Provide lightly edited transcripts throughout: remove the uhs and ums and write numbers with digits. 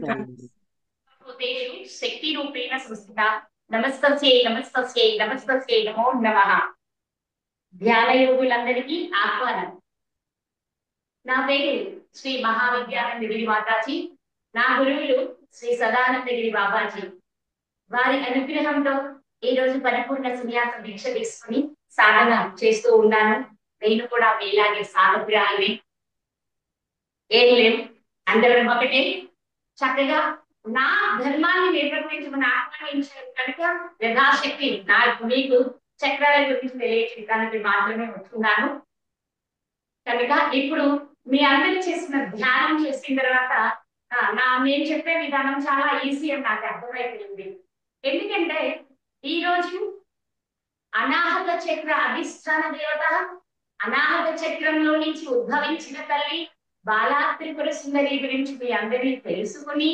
భూతేషు శక్తి రూపేణ సంస్థిత. నమస్తస్యై నమస్తస్యై నమస్తస్యై నమో నమః. ధ్యాన యోగులందరికీ ఆహ్వానం. నా పేరు శ్రీ మహావిద్యానందగిరి మాతాజీ. నా గురువులు శ్రీ సదానందగిరి బాబాజీ. వారి అనుగ్రహంతో ఈ రోజు పరిపూర్ణ సన్యాస దీక్ష తీసుకుని సాధన చేస్తూ ఉన్నాను. నేను కూడా మీలాగే సాధకురాలిని. ఏం లేదు, అందరం ఒకటే. చక్కగా నా ధర్మాన్ని నిర్వర్తించమని ఆహ్వానించారు కనుక యథాశక్తి మీకు చక్రాల గురించి తెలియచేయడానికి మాత్రమే వస్తున్నాను. కనుక ఇప్పుడు మీ అందరూ చేసిన ధ్యానం చేసిన తర్వాత నేను చెప్పే విధానం చాలా ఈజీ అని నాకు అర్థమైపోయింది. ఎందుకంటే ఈ రోజు అనాహత చక్ర అధిష్టాన దేవత, అనాహత చక్రంలో నుంచి ఉద్భవించిన తల్లి బాలా త్రిపుర సుందరి గురించి మీ అందరినీ తెలుసుకుని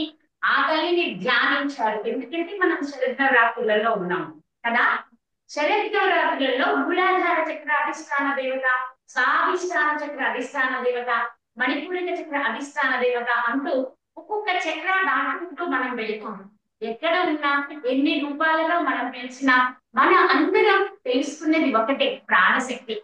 ఆ తల్లిని ధ్యానించారు. ఎందుకంటే మనం శరన్నవరాత్రులలో ఉన్నాం కదా. శరన్నవరాత్రులలో మూలాధార చక్ర అధిష్టాన దేవత, స్వాధిష్టాన చక్ర అధిష్టాన దేవత, మణిపూరిక చక్ర అధిష్టాన దేవత అంటూ ఒక్కొక్క చక్ర దాటుకుంటూ మనం వెళ్తాం. ఎక్కడ ఉన్నా ఎన్ని రూపాలలో మనం పిలిచినా మన అందరం తెలుసుకునేది ఒకటే, ప్రాణశక్తి.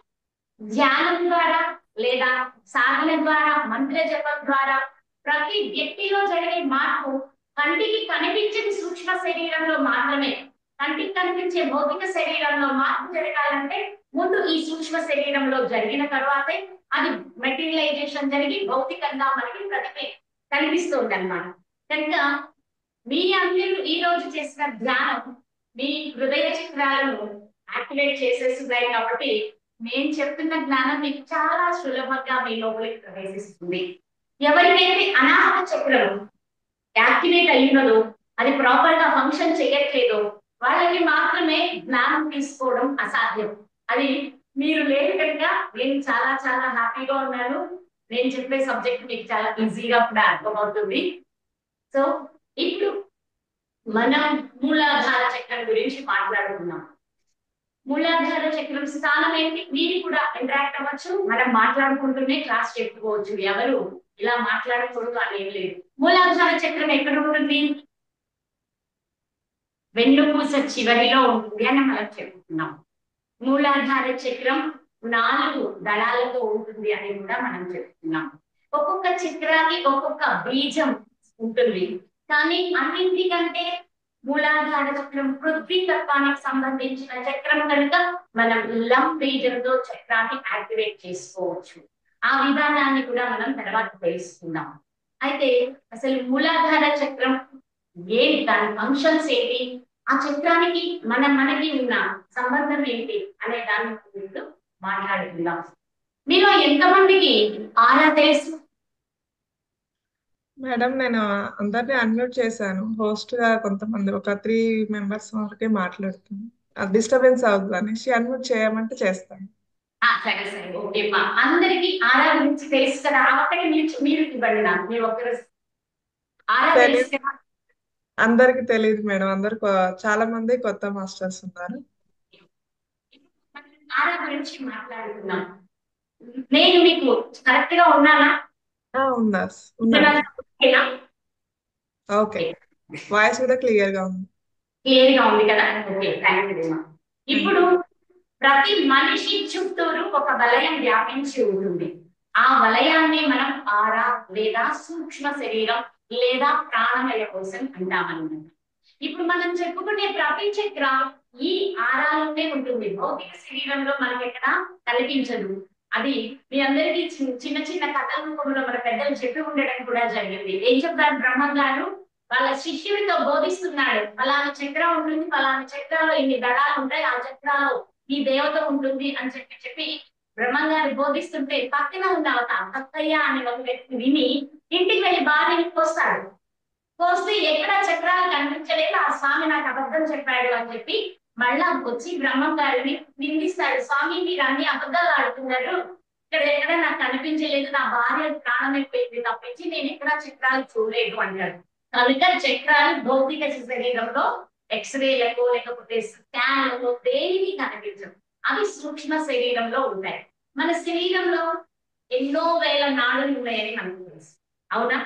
ధ్యానం ద్వారా లేదా సాధన ద్వారా, మంత్ర జపం ద్వారా ప్రతి వ్యక్తిలో జరిగే మార్పు కంటికి కనిపించని సూక్ష్మ శరీరంలో మాత్రమే. కంటికి కనిపించే భౌతిక శరీరంలో మార్పు జరగాలంటే ముందు ఈ సూక్ష్మ శరీరంలో జరిగిన తర్వాతే అది మెటీరియలైజేషన్ జరిగి భౌతికంగా మనకి కనిపిస్తుంది అన్నమాట. కనుక మీ అందరూ ఈ రోజు చేసిన ధ్యానం మీ హృదయ చక్రాలను యాక్టివేట్ చేసేస్తున్నాయి కాబట్టి నేను చెప్తున్న జ్ఞానం మీకు చాలా సులభంగా మీ లోపలికి ప్రవేశిస్తుంది. ఎవరికైతే అనాహత చక్రం యాక్టివేట్ అయినదో, అది ప్రాపర్ గా ఫంక్షన్ చేయట్లేదో వాళ్ళకి మాత్రమే జ్ఞానం తీసుకోవడం అసాధ్యం. అది మీరు లేని కనుక నేను చాలా చాలా హ్యాపీగా ఉన్నాను. నేను చెప్పే సబ్జెక్ట్ మీకు చాలా ఈజీగా కూడా అర్థమవుతుంది. సో ఇప్పుడు మనం మూలాధార చక్రం గురించి మాట్లాడుకున్నాం. మూలాధార చక్రం స్థానం ఏంటి? మీరు కూడా ఇంటరాక్ట్ అవ్వచ్చు, మనం మాట్లాడుకుంటూనే క్లాస్ చెప్పుకోవచ్చు. ఎవరు ఇలా మాట్లాడకూడదు అని ఏం లేదు. మూలాధార చక్రం ఎక్కడ ఉంటుంది? వెన్నుపూస చివరిలో ఉంటుంది అని మనం చెప్పుకున్నాం. మూలాధార చక్రం 4 దళాలతో ఉంటుంది అని కూడా మనం చెప్తున్నాం. ఒక్కొక్క చక్రానికి ఒక్కొక్క బీజం ఉంటుంది. కానీ అన్నింటికంటే మూలాధార చక్రం పృథ్వీ తత్వానికి సంబంధించిన చక్రం కనుక మనం లం బీజంతో చక్రాన్ని యాక్టివేట్ చేసుకోవచ్చు. ఆ విధానాన్ని కూడా మనం తర్వాత తెలుసుకుందాం. అయితే అసలు మూలాధార చక్రం ఏంటి, దాని ఫంక్షన్స్ ఏంటి, ఆ చక్రానికి మనకి ఉన్న సంబంధం ఏంటి అనే దాని గురించి మాట్లాడుకుందాం. మీలో ఎంతమందికి ఆరా తెలుసు? మేడం, నేను అందరినీ అన్మ్యూట్ చేశాను. హోస్ట్ గా కొంతమంది ఒక 3 మెంబర్స్ వరకే మాట్లాడుతాను. డిస్టర్బెన్స్ అవుతుంది అనేసి అన్మ్యూట్ చేయమంటే చేస్తాను. సరే సరే, ఓకే మా. అందరికి ఆరా గురించి తెలుసు కదా. ఒక్కటి మీరు ఇవ్వండి నాకు. మీరు ఒక్కరు ఆరా తెలుసు కదా. అందరికి తెలియదు మేడం. చాలా మంది కొత్త మాస్టర్స్ ఉన్నారు. ఆరా గురించి మాట్లాడుతున్నాం. నేను మీకు కరెక్ట్ గా ఉన్నానా? ఉన్నారు. ఓకే, వాయిస్ కూడా క్లియర్ గా ఉంది. క్లియర్ గా ఉంది కదా. Okay, thank you. ఇప్పుడు ప్రతి మనిషి చుట్టూరు ఒక వలయం వ్యాపించి ఉంటుంది. ఆ వలయాన్ని మనం ఆరా లేదా సూక్ష్మ శరీరం లేదా ప్రాణమయ కోసం అంటామన్నమాట. ఇప్పుడు మనం చెప్పుకునే ప్రతి చక్రం ఈ ఆరాలోనే ఉంటుంది. భౌతిక శరీరంలో మనకి ఎక్కడ కనిపించదు. అది మీ అందరికీ చిన్న చిన్న కథల రూపంలో మన పెద్దలు చెప్పి ఉండడం కూడా జరిగింది. ఏం చెప్తారు బ్రహ్మ గారు వాళ్ళ శిష్యుడితో బోధిస్తున్నాడు. ఫలానా చక్రం ఉంటుంది, ఫలానా చక్రాలు ఇన్ని దళాలు ఉంటాయి, ఆ చక్రాలు ఈ దేవత ఉంటుంది అని చెప్పి బ్రహ్మంగారు బోధిస్తుంటే పక్కన ఉన్న ఒక అక్కయ్య అనే ఒక వ్యక్తి విని ఇంటికి వెళ్ళి భార్యని కోస్తాడు. కోస్తే ఎక్కడ చక్రాలు కనిపించలేదు, ఆ స్వామి నాకు అబద్ధం చెప్పాడు అని చెప్పి మళ్ళా వచ్చి బ్రహ్మంగారిని నిందిస్తాడు. స్వామి మీరు అన్ని అబద్ధాలు ఆడుతున్నారు, ఇక్కడ ఎక్కడ నాకు కనిపించలేదు, నా భార్య ప్రాణం అయిపోయింది తప్పించి నేను ఎక్కడ చక్రాలు చూడలేదు అంటాడు. కనుక చక్రాలు భౌతిక శరీరంలో ఎక్స్రేలకు లేకపోతే స్కాన్లలో దేనికి కనిపించవు. అవి సూక్ష్మ శరీరంలో ఉంటాయి. మన శరీరంలో ఎన్నో వేల నాడులు ఉన్నాయని మనకు తెలుసు, అవునా?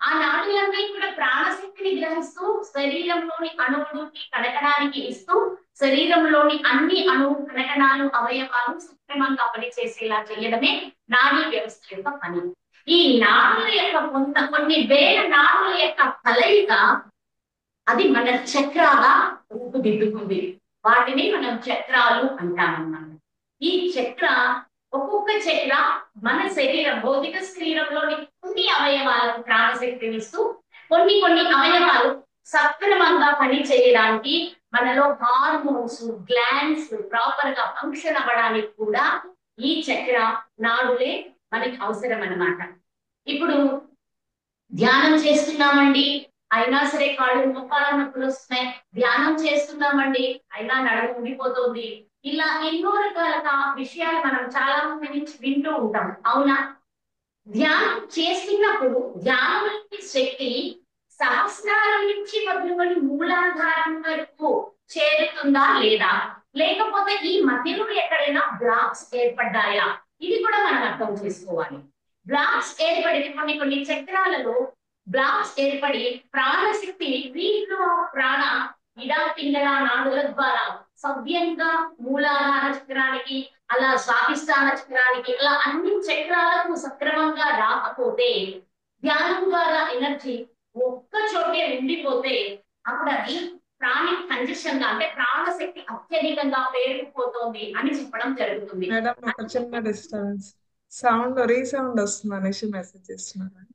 ఆ నాడులన్నీ కూడా ప్రాణశక్తిని గ్రహిస్తూ శరీరంలోని అణువులకి కణకణానికి ఇస్తూ శరీరంలోని అన్ని అణువు కణకణాలు అవయవాలు సక్రమంగా పనిచేసేలా చేయడమే నాడీ వ్యవస్థ యొక్క పని. ఈ నాడుల యొక్క కొన్ని వేల నాడుల యొక్క కలయిక అది మన చక్రాగా రూపుదిద్దుకుంది. వాటిని మనం చక్రాలు అంటామన్నమాట. ఈ చక్ర ఒక్కొక్క చక్ర మన శరీరం భౌతిక శరీరంలోని కొన్ని అవయవాలకు ప్రాణశక్తిని ఇస్తూ కొన్ని అవయవాలు సక్రమంగా పని చేయడానికి మనలో హార్మోన్స్ గ్లాండ్స్ ప్రాపర్ గా ఫంక్షన్ అవ్వడానికి కూడా ఈ చక్ర నాడులే మనకి అవసరం అన్నమాట. ఇప్పుడు ధ్యానం చేస్తున్నామండి, అయినా సరే కాళ్ళు మొక్కాల నొప్పులు వస్తున్నాయి. ధ్యానం చేస్తున్నామండి, అయినా నడుము ఉండిపోతుంది. ఇలా ఎన్నో రకాల విషయాలు మనం చాలా మంది నుంచి వింటూ ఉంటాం, అవునా? ధ్యానం చేస్తున్నప్పుడు ధ్యానంలోని శక్తి సహస్రారం నుంచి మొదలుకొని మూలాధారం వరకు చేరుతుందా లేదా, లేకపోతే ఈ మధ్యలో ఎక్కడైనా బ్లాక్స్ ఏర్పడ్డాయా, ఇది కూడా మనం అర్థం చేసుకోవాలి. బ్లాక్స్ ఏర్పడి కొన్ని చక్రాలలో బ్లాక్స్ ఏర్పడి ప్రాణశక్తి వీటిలో ప్రాణ ఇడా పింగళ నాడుల ద్వారా సవ్యంగా మూలాధార చక్రానికి అలా స్వాధిష్టాన చక్రానికి అలా అన్ని చక్రాలకు సక్రమంగా రాకపోతే ధ్యానం ద్వారా ఎనర్జీ ఒక్క చోటే ఉండిపోతే అప్పుడు అది ప్రాణిక్ కంజెషన్ గా అంటే ప్రాణశక్తి అత్యధికంగా పేరుకుపోతోంది అని చెప్పడం జరుగుతుంది. మేడం ఒక చిన్న డిస్టర్బెన్స్, సౌండ్ రీసౌండ్ వస్తుంది అనేసి మెసేజ్ చేస్తున్నారు.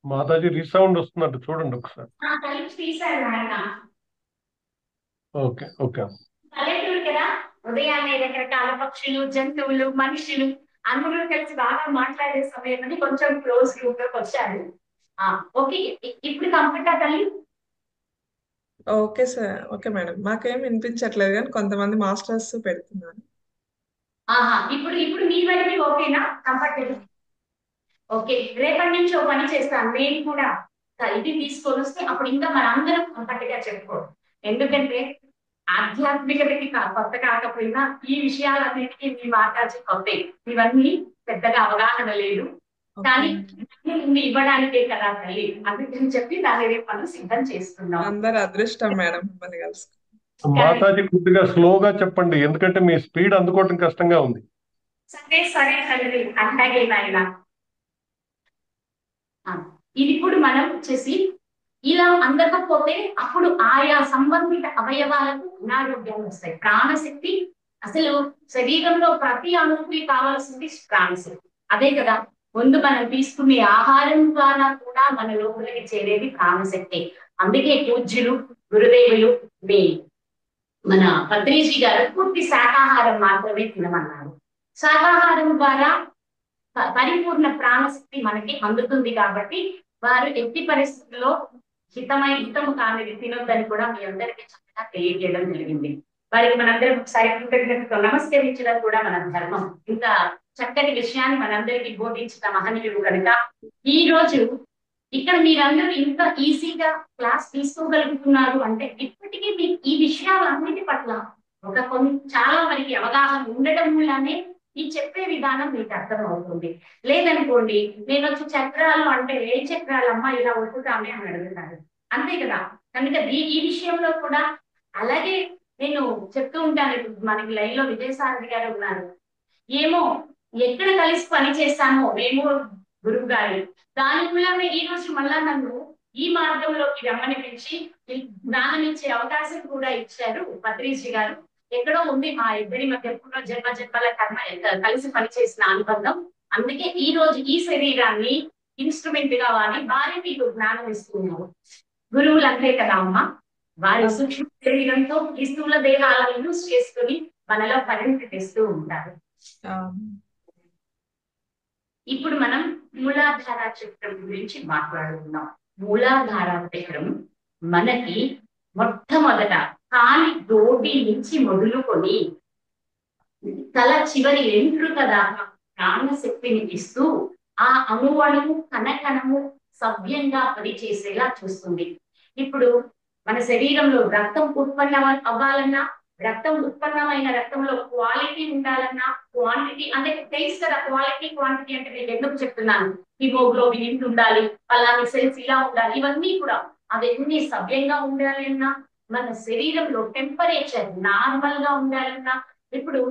మాతాజీ రీసౌండ్ వస్తున్నట్టు చూడండి ఒకసారి. Okay okay. పల్లెటూరు కదా, ఉదయాన్నే రకరకాల పక్షులు జంతువులు మనుషులు అందరూ కలిసి బాగా మాట్లాడే సమయం కొంచెం క్లోజ్ గ్రూప్ లోకి వచ్చారు. ఓకే, ఇప్పుడు కంఫర్టా తల్లి? Okay sir, okay madam. మాకేం వినిపించట్లేదు కానీ కొంతమంది మాస్టర్స్ పెడుతున్నారు. ఇప్పుడు మీ వైపు ఓకేనా? కంఫర్టబుల్? ఓకే, రేపటి నుంచి ఒక పని చేస్తాను, నేను కూడా ఇది తీసుకొని వస్తే అప్పుడు ఇంకా మనందరం కంఫర్ట్ గా చెప్పుకోరు. ఎందుకంటే ఆధ్యాత్మికతకి కొత్త కాకపోయినా ఈ విషయాలన్నిటికీ మీ మాట్లాడి కొత్త, ఇవన్నీ పెద్దగా అవగాహన లేదు, కానీ ఇవ్వడానికే కదా తల్లి, అందుకని చెప్పి దాని రేపు మనం సిద్ధం చేస్తున్నాం. అందరు అదృష్టం మేడం మిమ్మల్ని కలుసు. మాతాజీ కొద్దిగా స్లోగా చెప్పండి, ఎందుకంటే మీ స్పీడ్ అందుకోవడం కష్టంగా ఉంది. సరే తల్లి, అట్లాగే నాయన. ఇది ఇప్పుడు మనం వచ్చేసి ఇలా అందకపోతే అప్పుడు ఆయా సంబంధిత అవయవాలకు అనారోగ్యాలు వస్తాయి. ప్రాణశక్తి అసలు శరీరంలో ప్రతి అణువుకి కావాల్సింది ప్రాణశక్తి, అదే కదా. ముందు మనం తీసుకునే ఆహారం ద్వారా కూడా మన లోపలికి చేరేది ప్రాణశక్తి. అందుకే పూజ్యులు గురుదేవులు మన పత్రిజీ గారు పూర్తి శాకాహారం మాత్రమే తినమన్నారు. శాకాహారం ద్వారా పరిపూర్ణ ప్రాణశక్తి మనకి అందుతుంది కాబట్టి వారు ఎట్టి పరిస్థితుల్లో హితము కానిది తినొద్దని కూడా మీ అందరికీ చక్కగా తెలియజేయడం జరిగింది. వారికి మనందరం ఒకసారి కృతజ్ఞతతో నమస్కరించడం కూడా మన ధర్మం. ఇంత చక్కటి విషయాన్ని మనందరికీ బోధించిన మహనీయుడు కనుక ఈ రోజు ఇక్కడ మీరందరూ ఇంత ఈజీగా క్లాస్ తీసుకోగలుగుతున్నారు అంటే ఇప్పటికీ మీకు ఈ విషయాలన్నిటి పట్ల చాలా వరకు అవగాహన ఉండడం వల్లనే ఈ చెప్పే విధానం మీకు అర్థం అవుతుంది. లేదనుకోండి, నేను వచ్చి చక్రాలు అంటే ఏ చక్రాలమ్మా ఇలా ఒప్పుతామే అని అడుగుతారు, అంతే కదా. కనుక ఈ విషయంలో కూడా అలాగే నేను చెప్తూ ఉంటాను. మనకి లైవ్ లో విజయసారథి గారు ఉన్నారు, ఏమో ఎక్కడ కలిసి పని చేస్తామో మేము గురువు గారు, దాని వల్లనే ఈ రోజు మళ్ళా నన్ను ఈ మార్గంలోకి రమ్మనిపించి జ్ఞానం ఇచ్చే అవకాశం కూడా ఇచ్చారు పత్రిజీ గారు. ఎక్కడో ఉంది మా ఇద్దరి మధ్య జన్మల కర్మ కలిసి పనిచేసిన అనుబంధం. అందుకే ఈ రోజు ఈ శరీరాన్ని ఇన్స్ట్రుమెంట్ గా వారి మీకు జ్ఞానం ఇస్తున్నారు. గురువులు అంతే కదా అమ్మా, వారి సూక్ష్మ శరీరంతో ఈ స్థూల దేహాలను యూజ్ చేసుకుని మనలో పరిణతి తెస్తూ ఉంటారు. ఇప్పుడు మనం మూలాధార చక్రం గురించి మాట్లాడుతున్నాం. మూలాధార చక్రం మనకి మొట్టమొదట కాలి దోటి నుంచి మొదలుకొని తల చివరి వెంట్రుక దాకా ప్రాణశక్తిని ఇస్తూ ఆ అణువణువు కణకణము సవ్యంగా పనిచేసేలా చూస్తుంది. ఇప్పుడు మన శరీరంలో రక్తం ఉత్పన్నం అవ్వాలన్నా రక్తం ఉత్పన్నమైన రక్తంలో క్వాలిటీ ఉండాలన్నా క్వాంటిటీ అంటే తెలుసు కదా, క్వాలిటీ క్వాంటిటీ అంటే నేను ఎందుకు చెప్తున్నాను, హిమోగ్లోబిన్ ఇంత ఉండాలి, అలాగే సెల్స్ ఇలా ఉండాలి, ఇవన్నీ కూడా అవన్నీ సవ్యంగా ఉండాలన్నా, మన శరీరంలో టెంపరేచర్ నార్మల్ గా ఉండాలన్నా, ఇప్పుడు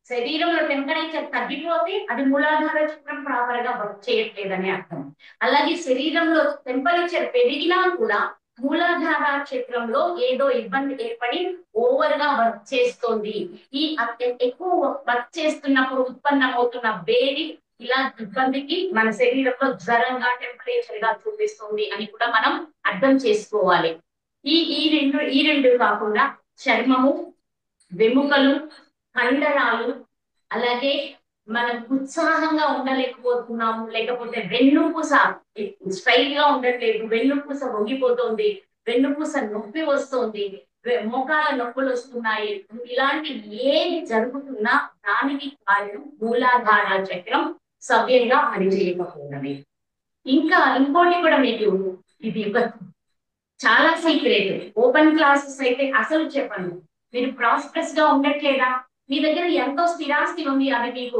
శరీరంలో టెంపరేచర్ తగ్గిపోతే అది మూలాధార చక్రం ప్రాపర్ గా వర్క్ చేయట్లేదని అర్థం. అలాగే శరీరంలో టెంపరేచర్ పెరిగినా కూడా మూలాధార చక్రంలో ఏదో ఇబ్బంది ఏర్పడి ఓవర్ గా వర్క్ చేస్తోంది. ఈ ఎక్కువ వర్క్ చేస్తున్నప్పుడు ఉత్పన్నమవుతున్న వేడి ఇలా ఇబ్బందికి మన శరీరంలో జ్వరంగా టెంపరేచర్ గా చూపిస్తుంది అని కూడా మనం అర్థం చేసుకోవాలి. ఈ రెండు కాకుండా చర్మము, వెముకలు, కండరాలు, అలాగే మనం ఉత్సాహంగా ఉండలేకపోతున్నాము, లేకపోతే వెన్నుపూస స్ట్రైట్ గా ఉండట్లేదు, వెన్నుపూస వంగిపోతుంది, వెన్నుపూస నొప్పి వస్తుంది, మోకాల నొప్పులు వస్తున్నాయి, ఇలాంటి ఏది జరుగుతున్నా దానికి కారణం మూలాధార చక్రం సవ్యంగా పనిచేయకపోవడమే. ఇంకా ఇంకోటి కూడా మీకు ఇది చాలా సీక్రెట్, ఓపెన్ క్లాసెస్ అయితే అసలు చెప్పండి. మీరు ప్రాస్పరస్ గా ఉండట్లేదా, మీ దగ్గర ఎంతో స్థిరాస్తి ఉంది, అది మీకు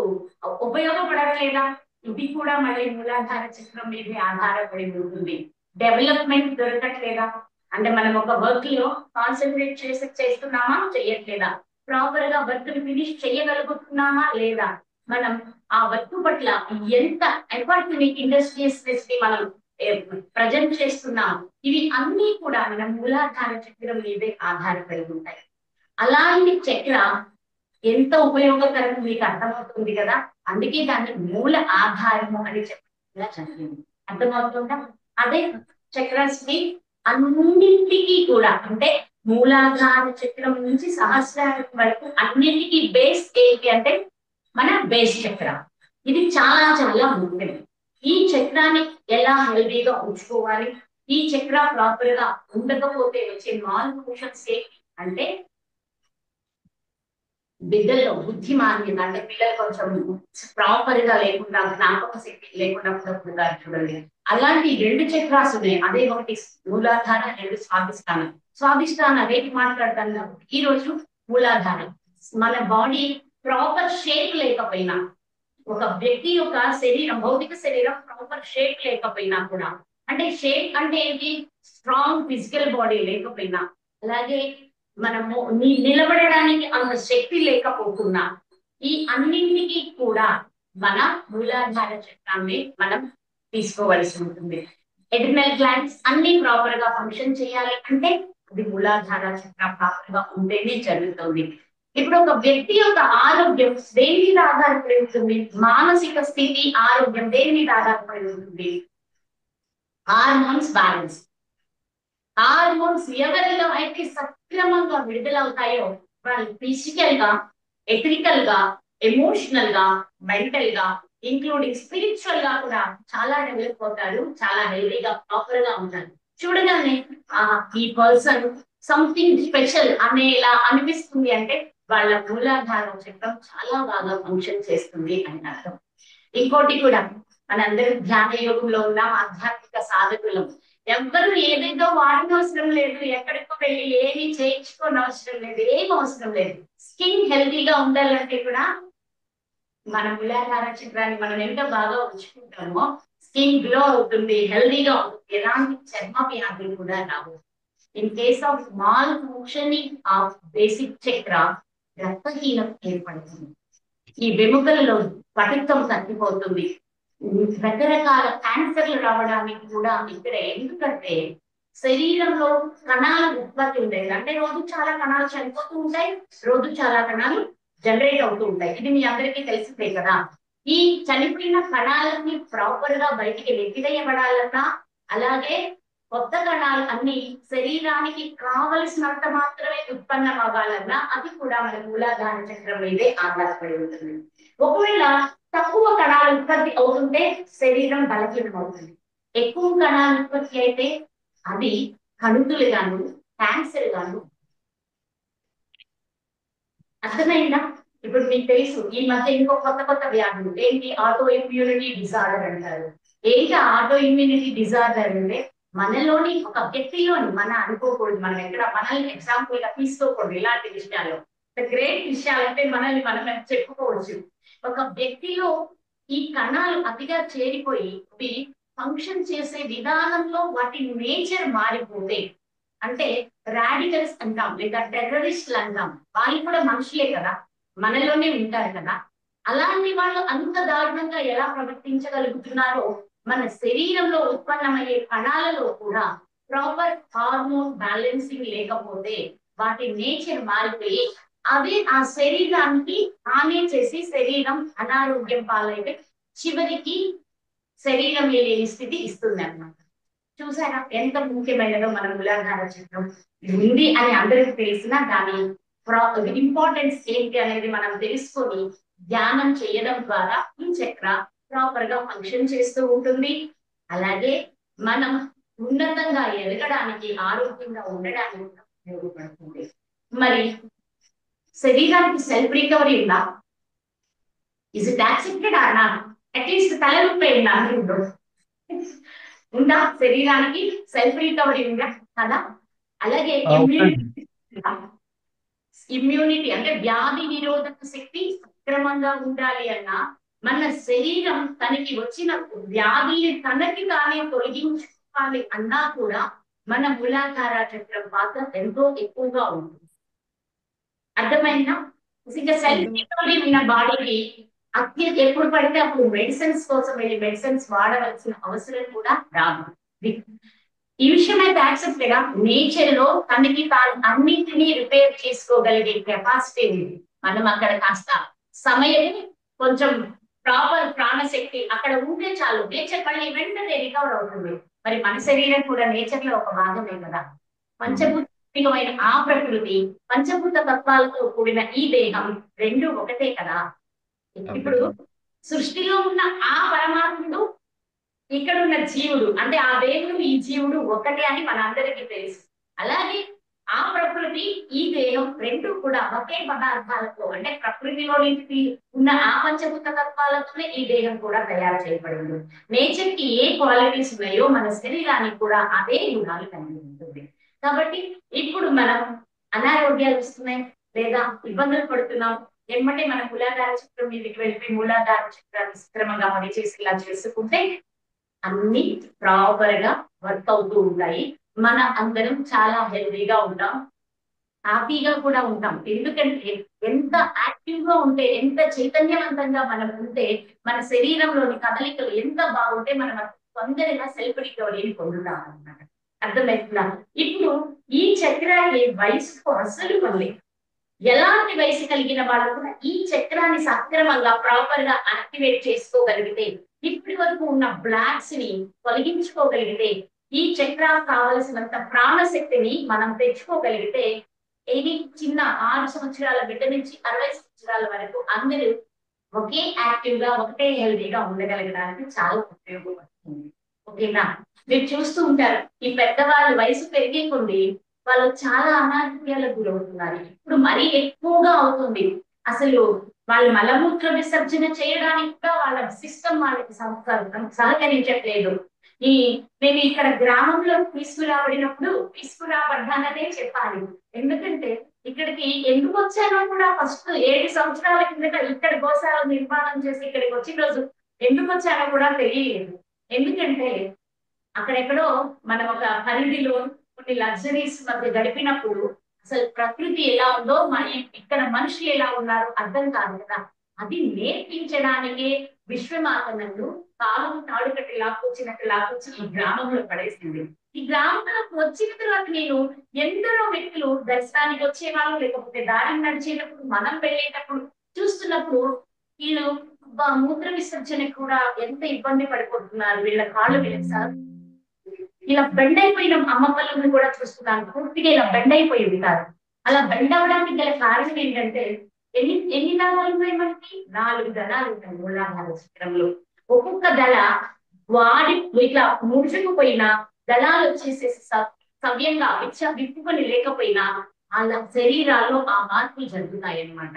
ఉపయోగపడట్లేదా, ఇది కూడా మళ్ళీ మూలాధార చక్రం మీదే ఆధారపడి ఉంటుంది. డెవలప్మెంట్ దొరకట్లేదా అంటే మనం ఒక వర్క్ లో కాన్సన్ట్రేట్ చేస్తున్నామా చేయట్లేదా, ప్రాపర్ గా వర్క్ ని ఫినిష్ చేయగలుగుతున్నామా లేదా, మనం ఆ వర్క్ పట్ల ఎంత ఎఫర్ట్ ని ఇండస్ట్రియస్ ని మనం ప్రజెంట్ చేస్తున్నాం, ఇవి అన్ని కూడా మన మూలాధార చక్రం మీదే ఆధారపడి ఉంటాయి. అలాంటి చక్ర ఎంత ఉపయోగకరం మీకు అర్థమవుతుంది కదా, అందుకే దాన్ని మూల ఆధారము అని చెప్పిలా చదివింది. అర్థమవుతుందా? అదే చక్రస్ ని అన్నింటికి కూడా అంటే మూలాధార చక్రం నుంచి సహస్రారం వరకు అన్నింటికి బేస్ ఏంటి అంటే మన బేస్ చక్ర. ఇది చాలా చాలా ముఖ్యం. ఈ చక్రాన్ని ఎలా హెల్దీగా ఉంచుకోవాలి, ఈ చక్ర ప్రాపర్ గా ఉండకపోతే వచ్చే మాల్ ఫంక్షన్స్ ఏంటి అంటే బిడ్డల్లో బుద్ధిమాన్యం అంటే పిల్లలు కొంచెం ప్రాపర్ గా లేకుండా జ్ఞాపక శక్తి లేకుండా కూడా చూడండి. అలాంటి రెండు చక్రాస్ ఉన్నాయి, అదే ఒకటి మూలాధార, రెండు స్వాధిష్టానం. స్వాధిష్టానం అదేంటి మాట్లాడతాను ఈ రోజు. మూలాధారం మన బాడీ ప్రాపర్ షేప్ లేకపోయినా, ఒక వ్యక్తి యొక్క శరీరం భౌతిక శరీరం ప్రాపర్ షేప్ లేకపోయినా కూడా, అంటే షేప్ అంటే ఏంటి, స్ట్రాంగ్ ఫిజికల్ బాడీ లేకపోయినా, అలాగే మనము నిలబడడానికి అంత శక్తి లేకపోతున్నా, ఈ అన్నింటికి కూడా మన మూలాధార చక్రాన్ని మనం తీసుకోవలసి ఉంటుంది. ఎడ్రినల్ గ్లాండ్స్ అన్ని ప్రాపర్ గా ఫంక్షన్ చేయాలి అంటే అది మూలాధార చక్రం ప్రాపర్ గా ఉంటేనే జరుగుతుంది. ఇప్పుడు ఒక వ్యక్తి యొక్క ఆరోగ్యం దేని మీద ఆధారపడి ఉంటుంది, మానసిక స్థితి ఆరోగ్యం దేని మీద ఆధారపడి ఉంటుంది, హార్మోన్స్ బ్యాలెన్స్. హార్మోన్స్ ఎవరిలో అయితే సక్రమంగా విడుదలవుతాయో వాళ్ళు ఫిజికల్ గా, ఎథికల్ గా, ఎమోషనల్ గా, మెంటల్ గా, ఇంక్లూడింగ్ స్పిరిచువల్ గా కూడా చాలా డెవలప్ అవుతారు, చాలా హెల్దీగా ప్రాపర్ గా ఉంటారు. చూడగానే ఈ పర్సన్ సంథింగ్ స్పెషల్ అనేలా అనిపిస్తుంది అంటే వాళ్ళ మూలాధార చక్రం చాలా బాగా ఫంక్షన్ చేస్తుంది అని అర్థం. ఇంకోటి కూడా, మనందరం ధ్యాన యోగంలో ఉన్నాం, ఆధ్యాత్మిక సాధకులం. ఎవ్వరు ఏదేదో వాడిన అవసరం లేదు, ఎక్కడికో వెళ్ళి ఏమి చేయించుకోని అవసరం లేదు, ఏం అవసరం లేదు. స్కిన్ హెల్తీగా ఉండాలంటే కూడా మన మూలాధార చక్రాన్ని మనం ఎంత బాగా ఉంచుకుంటామో స్కిన్ గ్లో అవుతుంది, హెల్తీగా ఉంటుంది, ఎలాంటి చర్మ వ్యాధులు కూడా రావు. In case of malfunctioning of basic chakra రక్తహీనం ఏర్పడుతుంది, ఈ వెముకలలో పటిత్వం తగ్గిపోతుంది, రకరకాల క్యాన్సర్లు రావడానికి కూడా ఇక్కడే. ఎందుకంటే శరీరంలో కణాలు ఉత్పత్తి ఉంటాయి, అంటే రోజు చాలా కణాలు చనిపోతూ ఉంటాయి, రోజు చాలా కణాలు జనరేట్ అవుతూ ఉంటాయి. ఇది మీ అందరికీ తెలిసిందే కదా. ఈ చనిపోయిన కణాలని ప్రాపర్ గా బయటికి నెట్టివేయబడాలన్నా, అలాగే కొత్త కణాలు అన్ని శరీరానికి కావలసినంత మాత్రమే ఉత్పన్నం అవ్వాలన్నా అది కూడా మన మూలాధార చక్రం మీదే ఆధారపడి ఉంటుంది. ఒకవేళ తక్కువ కణాలు ఉత్పత్తి అవుతుంటే శరీరం బలహీనం అవుతుంది, ఎక్కువ కణాలు ఉత్పత్తి అయితే అది కణుతులు గాను, క్యాన్సర్ గాను. అర్థమైందా? ఇప్పుడు మీకు తెలుసు ఈ మధ్య ఇంకో కొత్త వ్యాధులు ఏంటి, ఆటో ఇమ్యూనిటీ డిజార్డర్ అంటారు. ఏంటి ఆటో ఇమ్యూనిటీ డిజార్డర్ అంటే మనలోని ఒక వ్యక్తిలోని, మన అనుకోకూడదు, మనం ఎక్కడ మనల్ని ఎగ్జాంపుల్ గా తీసుకోకూడదు ఇలాంటి విషయాల్లో. గ్రేట్ విషయాలంటే మనల్ని మనం చెప్పుకోవచ్చు. ఒక వ్యక్తిలో ఈ కణాలు అతిగా చేరిపోయి ఇవి ఫంక్షన్ చేసే విధానంలో వాటి నేచర్ మారిపోతే, అంటే రాడికల్స్ అంటాం లేదా టెర్రరిస్టులు అంటాం, వాళ్ళు కూడా మనుషులే కదా, మనలోనే ఉంటారు కదా. అలాంటి వాళ్ళు అంత దారుణంగా ఎలా ప్రవర్తించగలుగుతున్నారో మన శరీరంలో ఉత్పన్నమయ్యే కణాలలో కూడా ప్రాపర్ హార్మోన్ బ్యాలెన్సింగ్ లేకపోతే వాటి నేచర్ మారిపోయి అదే ఆ శరీరానికి హాని చేసి శరీరం అనారోగ్యం పాలైతే చివరికి శరీరం లేని స్థితి ఇస్తుంది అన్నమాట. చూసారా ఎంత ముఖ్యమైనదో మన మూలాధార చక్రం ఉంది అని అందరికి తెలిసినా దాని ఇంపార్టెన్స్ ఏంటి అనేది మనం తెలుసుకొని ధ్యానం చేయడం ద్వారా ఈ చక్ర ప్రాపర్ గా ఫంక్షన్ చేస్తూ ఉంటుంది. అలాగే మనం ఉన్నతంగా ఎదగడానికి, ఆరోగ్యంగా ఉండడానికి ఉపయోగపడుతుంది. మరి శరీరానికి సెల్ఫ్ రికవరీ ఉందా? Is it accepted or not? At least తలనొప్పి ఉందా? శరీరానికి సెల్ఫ్ రికవరీ ఉందా కదా? అలాగే ఇమ్యూనిటీ అంటే వ్యాధి నిరోధక శక్తి సక్రమంగా ఉండాలి అన్నా, మన శరీరం తనకి వచ్చిన వ్యాధిని తనకి తానే తొలగించుకోవాలి అన్నా కూడా మన మూలాధార చక్రం పాత్ర ఎంతో ఎక్కువగా ఉంటుంది. అర్థమైందా? ఇంకా సెల్ఫ్ రికవరీ ఉన్న బాడీకి ఎప్పుడు పడితే అప్పుడు మెడిసిన్స్ కోసం వెళ్ళి మెడిసిన్స్ వాడవలసిన అవసరం కూడా రాదు. ఈ విషయం అయితే యాక్సెప్టెడా? నేచర్ లో తనకి తాను అన్నింటినీ రిపేర్ చేసుకోగలిగే కెపాసిటీ ఉంది. మనం అక్కడ కాస్త సమయం, కొంచెం ప్రాపర్ ప్రాణశక్తి అక్కడ ఉంటే చాలు, నేచర్ మళ్ళీ వెంటనే రికవర్ అవుతుంది. మరి మన శరీరం కూడా నేచర్ లో ఒక భాగమే కదా. పంచభూతమైన ఆ ప్రకృతి, పంచభూత తత్వాలతో కూడిన ఈ దేహం రెండు ఒకటే కదా. ఇప్పుడు సృష్టిలో ఉన్న ఆ పరమాత్ముడు, ఇక్కడ ఉన్న జీవుడు, అంటే ఆ దేవుడు ఈ జీవుడు ఒకటే అని మనందరికీ తెలుసు. అలాగే ఆ ప్రకృతి ఈ దేహం రెండు కూడా ఒకే పదార్థాలతో, అంటే ప్రకృతిలో నుంచి ఉన్న ఆ పంచభూత తత్వాలతోనే ఈ దేహం కూడా తయారు చేయబడింది. నేచర్ కి ఏ క్వాలిటీస్ ఉన్నాయో మన శరీరానికి కూడా అదే గుణాలు కలిగి ఉంటుంది. కాబట్టి ఇప్పుడు మనం అనారోగ్యాలు వస్తున్నాయి లేదా ఇబ్బందులు పడుతున్నాం, ఎమ్మటే మన మూలాధార చక్రం మీదకి వెళ్ళిపోయి మూలాధార చక్రాన్ని సక్రమంగా పనిచేసి ఇలా చేసుకుంటే అన్ని ప్రాపర్ గా వర్క్ అవుతూ ఉంటాయి. మన అందరం చాలా హెల్దీగా ఉంటాం, హ్యాపీగా కూడా ఉంటాం. ఎందుకంటే ఎంత యాక్టివ్ గా ఉంటే, ఎంత చైతన్యవంతంగా మనం ఉంటే, మన శరీరంలోని కదలికలు ఎంత బాగుంటే మనం తొందరగా సెల్ఫ్ రికవరీని పొందుతాం అన్నమాట. అర్థమవుతుందా? ఇప్పుడు ఈ చక్రాన్ని వయసుకు అసలు పడలేదు. ఎలాంటి వయసు కలిగిన వాళ్ళు కూడా ఈ చక్రాన్ని సక్రమంగా ప్రాపర్ గా యాక్టివేట్ చేసుకోగలిగితే, ఇప్పటి వరకు ఉన్న బ్లాక్స్ ని తొలగించుకోగలిగితే, ఈ చక్రానికి కావలసినంత ప్రాణశక్తిని మనం తెచ్చుకోగలిగితే, ఇది చిన్న 6 సంవత్సరాల బిడ్డ నుంచి 60 సంవత్సరాల వరకు అందరూ ఒకే యాక్టివ్ గా, ఒకటే హెల్దీగా ఉండగలగడానికి చాలా ఉపయోగపడుతుంది. ఓకేనా? మీరు చూస్తూ ఉంటారు, ఈ పెద్దవాళ్ళ వయసు పెరిగే కొద్ది వాళ్ళు చాలా అనారోగ్యాలకు గురవుతున్నారు. ఇప్పుడు మరీ ఎక్కువగా అవుతుంది. అసలు వాళ్ళు మలమూత్ర విసర్జన చేయడానికి కూడా వాళ్ళ సిస్టమ్ వాళ్ళకి సహకరించట్లేదు. నేను ఇక్కడ గ్రామంలో తీసుకురాబడినప్పుడు తీసుకురాబడ్డాననే చెప్పాలి. ఎందుకంటే ఇక్కడికి ఎందుకు వచ్చానో కూడా ఫస్ట్ 7 సంవత్సరాల కిందట ఇక్కడ గోశాల నిర్మాణం చేసి ఇక్కడికి వచ్చిన రోజు ఎందుకు వచ్చానో కూడా తెలియలేదు. ఎందుకంటే అక్కడెక్కడో మనం ఒక పరిధిలో కొన్ని లగ్జరీస్ మధ్య గడిపినప్పుడు అసలు ప్రకృతి ఎలా ఉందో, ఇక్కడ మనుషులు ఎలా ఉన్నారో అర్థం కాదు కదా. అది నేర్పించడానికే విశ్వమాతను తాను తాడుకట్టి లాక్కొచ్చి ఈ గ్రామంలో పడేసింది. ఈ గ్రామంలోకి వచ్చిన తర్వాత నేను ఎందరో వ్యక్తులు దర్శనానికి వచ్చేవాళ్ళు, లేకపోతే దారిని నడిచేటప్పుడు, మనం వెళ్ళేటప్పుడు చూస్తున్నప్పుడు వీళ్ళు మూత్ర విసర్జనకు కూడా ఎంత ఇబ్బంది పడిపోతున్నారు, వీళ్ళ కాళ్ళు వీళ్ళకి ఇలా బెండ్ అయిపోయిన అమ్మమ్మలను కూడా చూస్తున్నాను. పూర్తిగా ఇలా బెండ్ అయిపోయి ఉంటారు. అలా బెండ్ అవడానికి గల కారణం ఏంటంటే, ఎన్ని దళాలు ఉన్నాయి మనకి? 4 దళాలు ఉంటాయి మూలాధార చక్రంలో. ఒక్కొక్క దళ వాడి ఇట్లా ముడుచుకుపోయిన దళాలు వచ్చేసేసి సవ్యంగా విప్పుకొని లేకపోయినా వాళ్ళ శరీరాల్లో ఆ మార్పులు జరుగుతాయి అన్నమాట.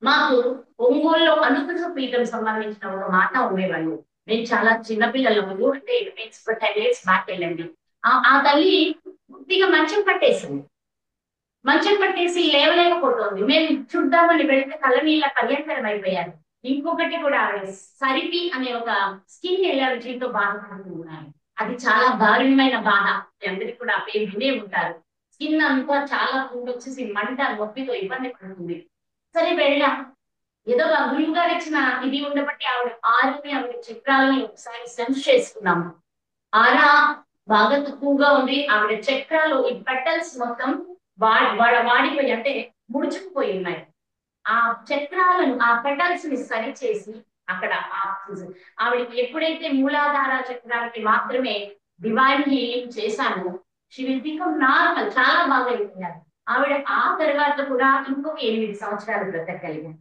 మాకు ఒంగోలులో అనుకృత పీఠం సంబంధించిన ఒక మాట ఉండేవాళ్ళు. నేను చాలా చిన్నపిల్లలు, అంటే 10 years బ్యాక్ వెళ్ళండి. ఆ తల్లి పూర్తిగా మంచం పట్టేసింది. మంచం పట్టేసి లేవలేకపోతుంది. మేము చూద్దామని వెళ్తే కళ్ళ నీళ్ళ పర్యంతరం అయిపోయారు. ఇంకొకటి కూడా ఆవిడ సరిపి అనే ఒక స్కిన్ ఎలర్జీతో బాధపడుతూ ఉన్నారు. అది చాలా దారుణమైన బాధ. మీ అందరికీ కూడా ఆ పేరు వినే ఉంటారు. స్కిన్ అంతా చాలా వచ్చేసి మంట నొప్పితో ఇబ్బంది పడుతుంది. సరే వెళ్ళాం. ఏదో ఆ గురువు గారు ఇచ్చిన ఇది ఉండబట్టి ఆవిడ చక్రాలని ఒకసారి సెన్స్ చేసుకున్నాము. ఆరా బాగా తక్కువగా ఉంది. ఆవిడ చక్రాలు ఈ పెటల్స్ మొత్తం వాడిపోయి అంటే ముడుచుకుపోయి ఉన్నాయి. ఆ చక్రాలను ఆ పెటల్స్ ని సరి చేసి అక్కడ ఆవిడకి ఎప్పుడైతే మూలాధార చక్రాలకి మాత్రమే డివైన్ హీలింగ్ చేశాను, షీ విల్ బికమ్ నార్మల్. చాలా బాగా అయిపోయారు ఆవిడ. ఆ తర్వాత కూడా ఇంకొక 8 సంవత్సరాలు బ్రతకగలిగారు.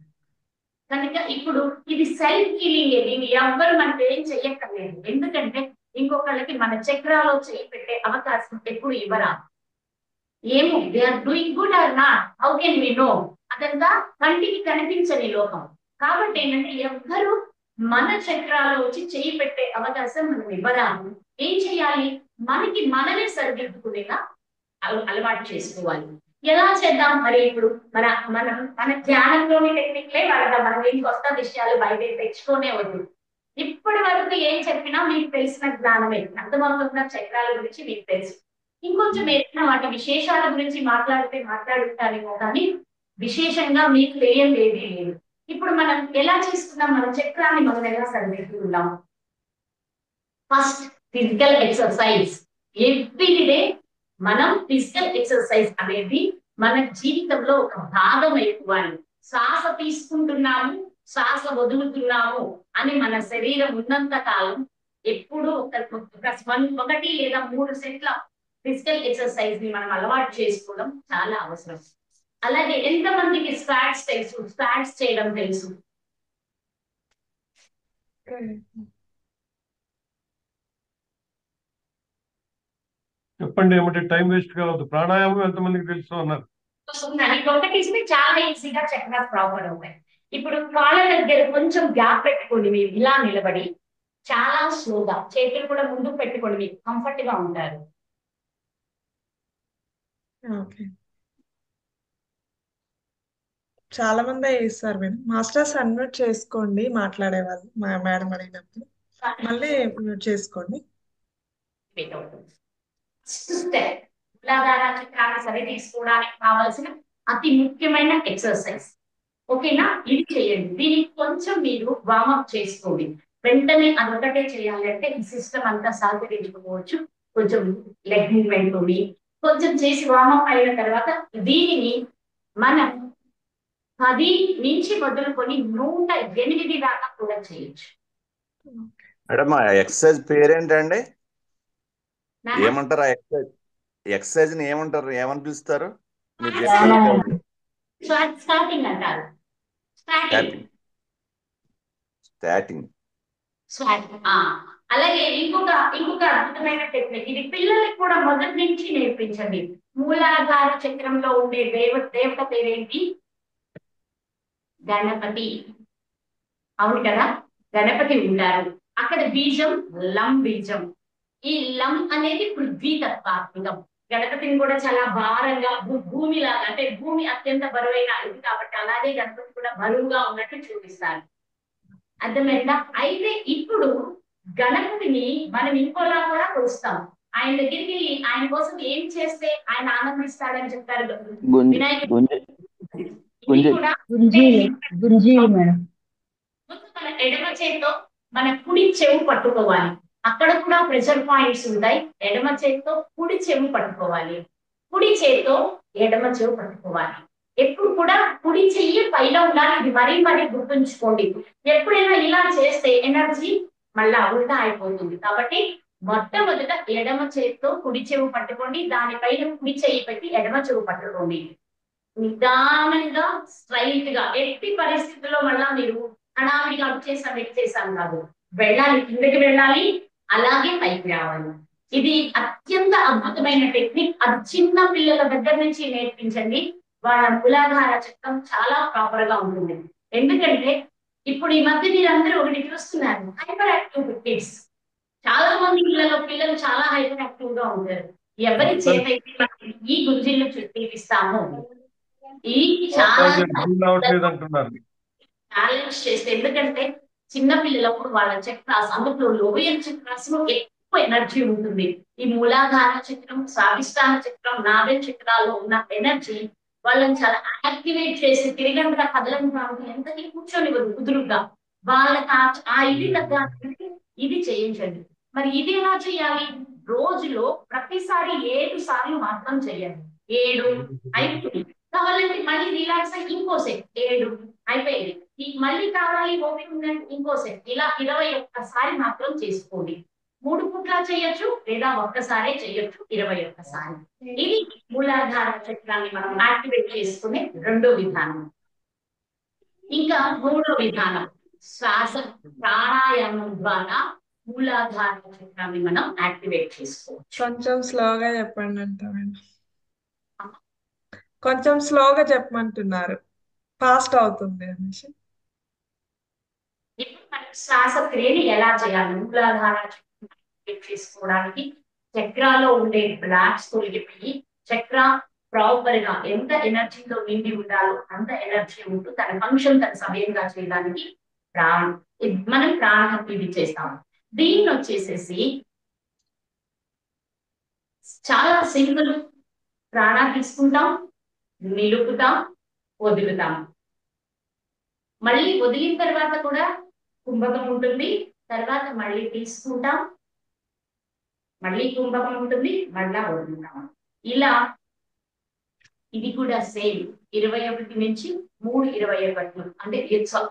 కనుక ఇప్పుడు ఇది సెల్ఫ్ హీలింగ్. దీన్ని ఎవ్వరు మనకి ఏం చెయ్యక్కర్లేదు. ఎందుకంటే ఇంకొకళ్ళకి మన చక్రాలో చేయి పెట్టే అవకాశం ఎప్పుడు ఇవ్వరా. ఏమో they are doing good or not, how can we know? అదంతా కంటికి కనిపించని లోకం. కాబట్టి ఏంటంటే ఎవ్వరు మన చక్రాల్లో వచ్చి చేయి పెట్టే అవకాశం మనం ఇవ్వరాము. ఏం చేయాలి? మనకి మనమే సరిదిద్దుకునేలా అలవాటు చేసుకోవాలి. ఎలా చేద్దాం మరి? ఇప్పుడు మన ధ్యానంలోని టెక్నిక్లే వాడదాం. మనం ఏం కొత్త విషయాలు బయట తెచ్చుకోనే వద్దు. ఇప్పటి వరకు ఏం చెప్పినా మీకు తెలిసిన జ్ఞానమే. అర్థమవుతున్న చక్రాల గురించి మీకు తెలుసు. ఇంకొంచెం ఏదైనా వాటి విశేషాల గురించి మాట్లాడుతారేమో కానీ విశేషంగా మీకు తెలియదు ఏదీ లేదు. ఇప్పుడు మనం ఎలా చేస్తున్నాం? మన చక్రాన్ని మనం ఎలా సరిదిద్దుకున్నాం? First physical exercise. ఎవ్రీడే మనం ఫిజికల్ ఎక్సర్సైజ్ అనేది మన జీవితంలో ఒక భాగం అయిపోవాలి. శ్వాస తీసుకుంటున్నాము, శ్వాస వదులుతున్నాము అని మన శరీరం ఉన్నంత కాలం ఎప్పుడు ఒకటి లేదా 3 సెట్ల ఫిజికల్ ఎక్సర్సైజ్ ని మనం అలవాటు చేసుకోవడం చాలా అవసరం. అలాగే ఎంతమందికి స్క్వాట్స్ తెలుసు? స్క్వాట్స్ చేయడం తెలుసు? చెప్పండి. ఏమంటే టైం వేస్ట్ కావద్దు. ప్రాణాయామం ఎంతమందికి తెలుసు అన్నారు? ఇంకొకటి చాలా ఈజీగా చక్రాలు ప్రాపర్ అవుతాయి. ఇప్పుడు కాళ్ళ దగ్గర కొంచెం గ్యాప్ పెట్టుకోండి. మీరు ఇలా నిలబడి చాలా స్లోగా చేతులు కూడా ముందుకు పెట్టుకోండి. మీకు కంఫర్ట్ గా ఉంటారు. చాలా మంది ఇస్తారు మేడం. మాస్టర్స్ అన్మ్యూట్ చేసుకోండి మాట్లాడే వాళ్ళు. మా మేడం అడిగినప్పుడు మళ్ళీ మ్యూట్ చేసుకోండి. మూలాధార చక్రాన్ని సరి తీసుకోవడానికి కావాల్సిన అతి ముఖ్యమైన ఎక్సర్సైజ్. ఓకేనా? ఇది చేయండి. దీనికి కొంచెం మీరు వార్మప్ చేసుకోండి. వెంటనే అదొకటే చేయాలి అంటే ఈ సిస్టమ్ అంతా సహకరించుకోవచ్చు. కొంచెం లెగ్ మూవ్మెంట్ ఉంది, కొంచెం చేసి వార్మప్ అయిన తర్వాత దీనిని మనం 10 నుంచి మొదలుకొని 108 దాకా కూడా చేయొచ్చు. మేడం ఆ ఎక్సర్సైజ్ పేరేంటండి? ఏమంటారు? ఆ ఎక్సర్సైజ్ ని ఏమంటారు? ఏమని పిలుస్తారు? మీరు చెప్పారు స్టార్టింగ్ అంటారు. స్టార్టింగ్. అలాగే ఇంకొక అద్భుతమైన టెక్నిక్. ఇది పిల్లలకు కూడా మొదటి నుంచి నేర్పించండి. మూలాధార చక్రంలో ఉండే దేవత పేరేంటి? గణపతి. అవును కదా? గణపతి ఉంటారు. అక్కడ బీజం లం బీజం. ఈ లం అనేది పృథ్వీ తత్వాత్మకం. గణపతిని కూడా చాలా భారంగా భూమిలాగా, అంటే భూమి అత్యంత బరువైన ఇది కాబట్టి అలాగే గణపతి కూడా బరువుగా ఉన్నట్టు చూపిస్తారు. అర్థమైందా? అయితే ఇప్పుడు గణపతిని మనం ఇంకోలా కూడా కొలుస్తాం. ఆయన దగ్గరికి ఆయన కోసం ఏం చేస్తే ఆయన ఆనందిస్తాడని చెప్తారు వినాయకుడు. మన ఎడమ చేతితో మన కుడి చెవు పట్టుకోవాలి. అక్కడ కూడా ప్రెషర్ పాయింట్స్ ఉంటాయి. ఎడమ చేతితో కుడి చెవు పట్టుకోవాలి, కుడి చేతితో ఎడమ చెవు పట్టుకోవాలి. ఎప్పుడు కూడా కుడి చెయ్యి పైన ఉండాలి. ఇది మరీ గుర్తుంచుకోండి. ఎప్పుడైనా ఇలా చేస్తే ఎనర్జీ మళ్ళా ఉల్టా అయిపోతుంది. కాబట్టి మొట్టమొదట ఎడమ చేతితో కుడి చెవు పట్టుకోండి, దానిపైన కుడి చెయ్యి పెట్టి ఎడమ చెవు పట్టుకోండి. నిదానంగా స్ట్రైట్ గా, ఎట్టి పరిస్థితుల్లో మళ్ళా మీరు హడావిడిగా చేసాం కాదు. వెళ్ళాలి, కిందకి వెళ్ళాలి, అలాగే పైకి రావాలి. ఇది అత్యంత అద్భుతమైన టెక్నిక్. అది చిన్న పిల్లల దగ్గర నుంచి నేర్పించండి. వాళ్ళ మూలాధార చక్రం చాలా ప్రాపర్ గా ఉంటుంది. ఎందుకంటే ఇప్పుడు ఈ మధ్య మీరందరూ ఒకటి చూస్తున్నారు, హైపర్ యాక్టివ్ కిడ్స్. చాలా మంది పిల్లలు చాలా హైపర్ యాక్టివ్ గా ఉంటారు. ఎవరి చేత అయితే మనం ఈ గుంజిళ్ళు తీపిస్తామో ఈ చాలా అర్థం రావట్లేదు అంటున్నారు. ఛాలెంజ్ చేస్తే, ఎందుకంటే చిన్న పిల్లలప్పుడు వాళ్ళ చక్రాస్ అందులో లోయర్ చక్రాస్ లో ఎక్కువ ఎనర్జీ ఉంటుంది. ఈ మూలాధార చక్రం, స్వాధిష్టాన చక్రం, నాభి చక్రాల్లో ఉన్న ఎనర్జీ వాళ్ళని చాలా యాక్టివేట్ చేసి తిరిగంగా కదలని ఎంతకి కూర్చొని కుదురుగా వాళ్ళకి ఆ ఇది తగ్గడానికి ఇది చేయించండి. మరి ఇది ఎలా చేయాలి? రోజులో ప్రతిసారి 7 సార్లు మాత్రం చేయండి. 7 అయిపోయింది. కావాలంటే మళ్ళీ రిలాక్స్ అయ్యి ఇంకో సెట్ 7 అయిపోయింది. మళ్ళీ కావాలి ఓపిక ఉందంటే ఇంకో సెట్. ఇలా 21 సారి మాత్రం చేసుకోండి. 3 పూట్ల చేయొచ్చు లేదా ఒక్కసారే చేయొచ్చు 21 సారి. ఇది మూలాధార చక్రాన్ని మనం యాక్టివేట్ చేసుకునే రెండో విధానం. ఇంకా మూడో విధానం శ్వాస ప్రాణాయామం ద్వారా మూలాధార చక్రాన్ని మనం యాక్టివేట్ చేసుకోవచ్చు. కొంచెం స్లోగా చెప్పండి అంట మేడం. కొంచెం స్లోగా చెప్పమంటున్నారు, ఫాస్ట్ అవుతుంది అనేసి. ఇప్పుడు మనం శ్వాస క్రియని ఎలా చేయాలి? మూలాధార చేసుకోవడానికి చక్రాలో ఉండే బ్లాక్స్ తొలగిపోయి చక్ర ప్రాపర్ గా ఎంత ఎనర్జీతో నిండి ఉండాలో అంత ఎనర్జీ ఉంటూ తన ఫంక్షన్ తన సమయంగా చేయడానికి మనం ప్రాణం ఇది చేస్తాం. దీన్ని వచ్చేసేసి చాలా సింపుల్. ప్రాణం తీసుకుంటాం, నిలుపుతాం, వదులుతాం. మళ్ళీ వదిలిన తర్వాత కూడా కుంభకం ఉంటుంది, తర్వాత మళ్ళీ తీసుకుంటాం, మళ్ళీ కుంభకం ఉంటుంది, మళ్ళా వదులుతాం. ఇలా ఇది కూడా సేమ్ 21 నుంచి 3:21 అంటే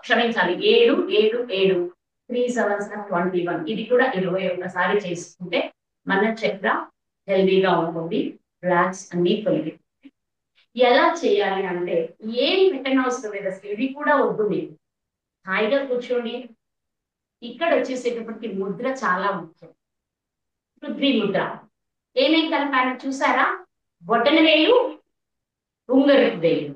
క్షమించాలి 7 7 7 3 7 21. ఇది కూడా 21 సారి చేసుకుంటే మన చక్ర హెల్దీగా ఉంటుంది, బ్లాక్స్ అన్ని తొలగి. ఎలా చేయాలి అంటే ఏమి పెట్టనవసరం లేదు అసలు. ఇది కూడా వద్దు, మీరు హాయిగా కూర్చోండి. ఇక్కడ వచ్చేసేటప్పటికి ముద్ర చాలా ముఖ్యం. పృథ్వీ ముద్ర ఏమేం కలిపాను చూసారా? బొటన వేలు, ఉంగరపు వేలు.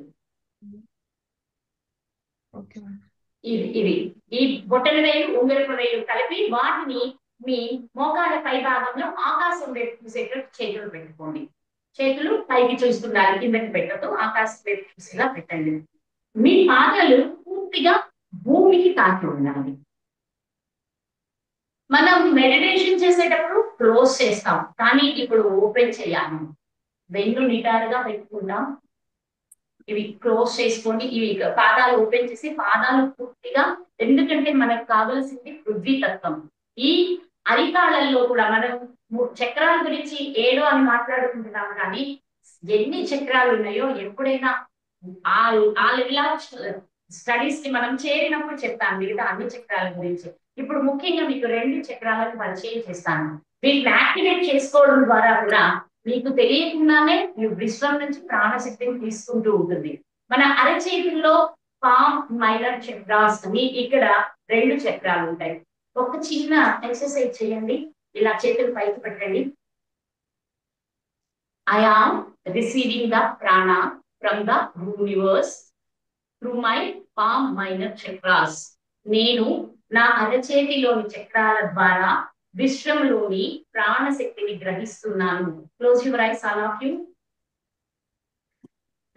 ఇది ఈ బొటన వేలు, ఉంగరపు వేలు కలిపి వాటిని మీ మోకాళ్ళ పై భాగంలో ఆకాశం వైపు చూసేటట్టు చేతులు పెట్టుకోండి. చేతులు పైకి చూస్తున్నారు, కిందకి పెట్టదు, ఆకాశం వైపు చూసేలా పెట్టండి. మీ పాదాలు పూర్తిగా భూమికి తాకి ఉండాలి. మనం మెడిటేషన్ చేసేటప్పుడు క్లోజ్ చేస్తాం, కానీ ఇప్పుడు ఓపెన్ చేయాలి. వెన్ను నిటారుగా పెట్టుకుందాం. ఇవి క్లోజ్ చేసుకోండి. ఇవి పాదాలు ఓపెన్ చేసి పాదాలు పూర్తిగా, ఎందుకంటే మనకు కావలసింది పృథ్వీ తత్వం. ఈ అరికాళ్ళల్లో కూడా మనం చక్రాల గురించి 7 అని మాట్లాడుకుంటున్నాం, కానీ ఎన్ని చక్రాలు ఉన్నాయో ఎప్పుడైనా ఆ లెవెల్ స్టడీస్ ని మనం చేరినప్పుడు చెప్తాను మిగతా అన్ని చక్రాల గురించి. ఇప్పుడు ముఖ్యంగా మీకు 2 చక్రాలను పరిచయం చేస్తాను. వీటిని యాక్టివేట్ చేసుకోవడం ద్వారా కూడా మీకు తెలియకుండానే మీ విశ్వం నుంచి ప్రాణశక్తిని తీసుకుంటూ ఉంటుంది. మన అరచేతుల్లో పామ్, మైనర్ చక్రాస్ అని ఇక్కడ 2 చక్రాలు ఉంటాయి. ఒక చిన్న ఎక్సర్సైజ్ చేయండి. ఇలా చేతులు పైకి పెట్టండి. I am receiving the prana from the universe through my palm minor chakras. నేను నా అరచేతిలోని చక్రాల ద్వారా విశ్వంలోని ప్రాణశక్తిని గ్రహిస్తున్నాను. Close your eyes all of you.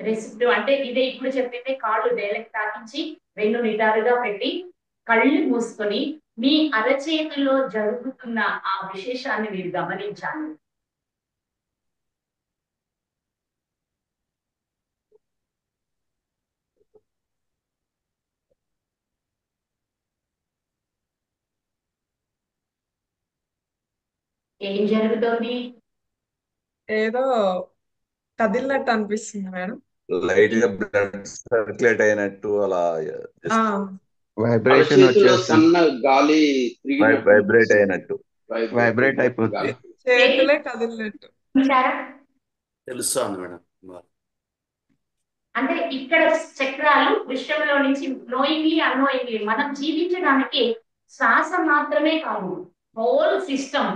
Receptive అంటే ఇదే ఇప్పుడు చెప్తే కాళ్ళు డైరెక్ట్ తాకించి వెన్ను నిటారుగా పెట్టి కళ్ళు మూసుకొని మీ అరచేతిలో జరుగుతున్న ఆ విశేషాన్ని మీరు గమనించాలి. ఏం జరుగుతుంది? ఏదో కదిలినట్టు అనిపిస్తుంది మేడం. లైట్ గా బ్లడ్ సర్క్యులేట్ అయినట్టు అలా వైబ్రేషన్ వచ్చేసి సన్న గాలి వైబ్రేట్ అయినట్టు వైబ్రేట్ అయిపోతుంది. చేతులే కదిలినట్టు తెలుస్తుంది మేడం. అంటే ఇక్కడ చక్రాలు విశ్వంలో నుంచి నోయింగ్లీ అన్నోయింగ్లీ మనం జీవించడానికి శ్వాస మాత్రమే కాదు, హోల్ సిస్టమ్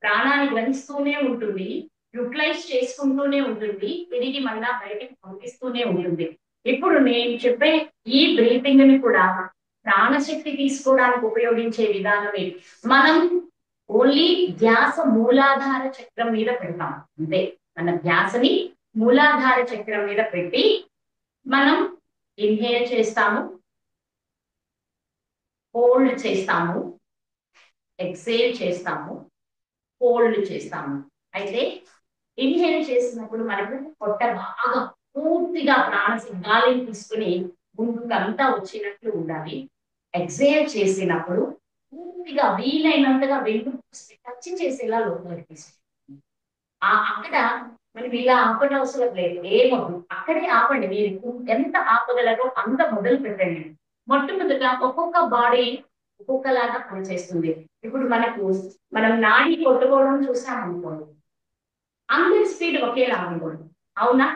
ప్రాణాన్ని గ్రహిస్తూనే ఉంటుంది, యూటిలైజ్ చేసుకుంటూనే ఉంటుంది, తిరిగి మళ్ళా బయటకు పంపిస్తూనే ఉంటుంది. ఇప్పుడు నేను చెప్పే ఈ బ్రీతింగ్ ని కూడా ప్రాణశక్తి తీసుకోవడానికి ఉపయోగించే విధానమే. మనం ఓన్లీ ధ్యాస మూలాధార చక్రం మీద పెడతాం అంతే. మన ధ్యాసని మూలాధార చక్రం మీద పెట్టి మనం ఇన్హేల్ చేస్తాము, హోల్డ్ చేస్తాము, ఎక్సేల్ చేస్తాము, హోల్డ్ చేస్తాము. అయితే ఇన్హేల్ చేసినప్పుడు మనకు పొట్ట బాగా పూర్తిగా గాలిని తీసుకుని ముందుకంతా వచ్చినట్లు ఉండాలి. ఎక్సేల్ చేసినప్పుడు పూర్తిగా వీలైనంతగా వెన్ను టచ్ చేసేలా లోపలికి తీసుకుంటాం. అక్కడ మనం ఇలా ఆపడం అవసరం లేదు, ఏమొద్దు, అక్కడే ఆపండి. మీరు ఎంత ఆపగలరో అంత మొదలు పెట్టండి. మొట్టమొదట ఒక్కొక్క బాడీ ఒక్కొక్కలాగా పనిచేస్తుంది. ఇప్పుడు మనం నాడి కొట్టుకోవడం చూసామనుకోండి, అందరి స్పీడ్ ఒకేలా అనుకోండి, అవునా?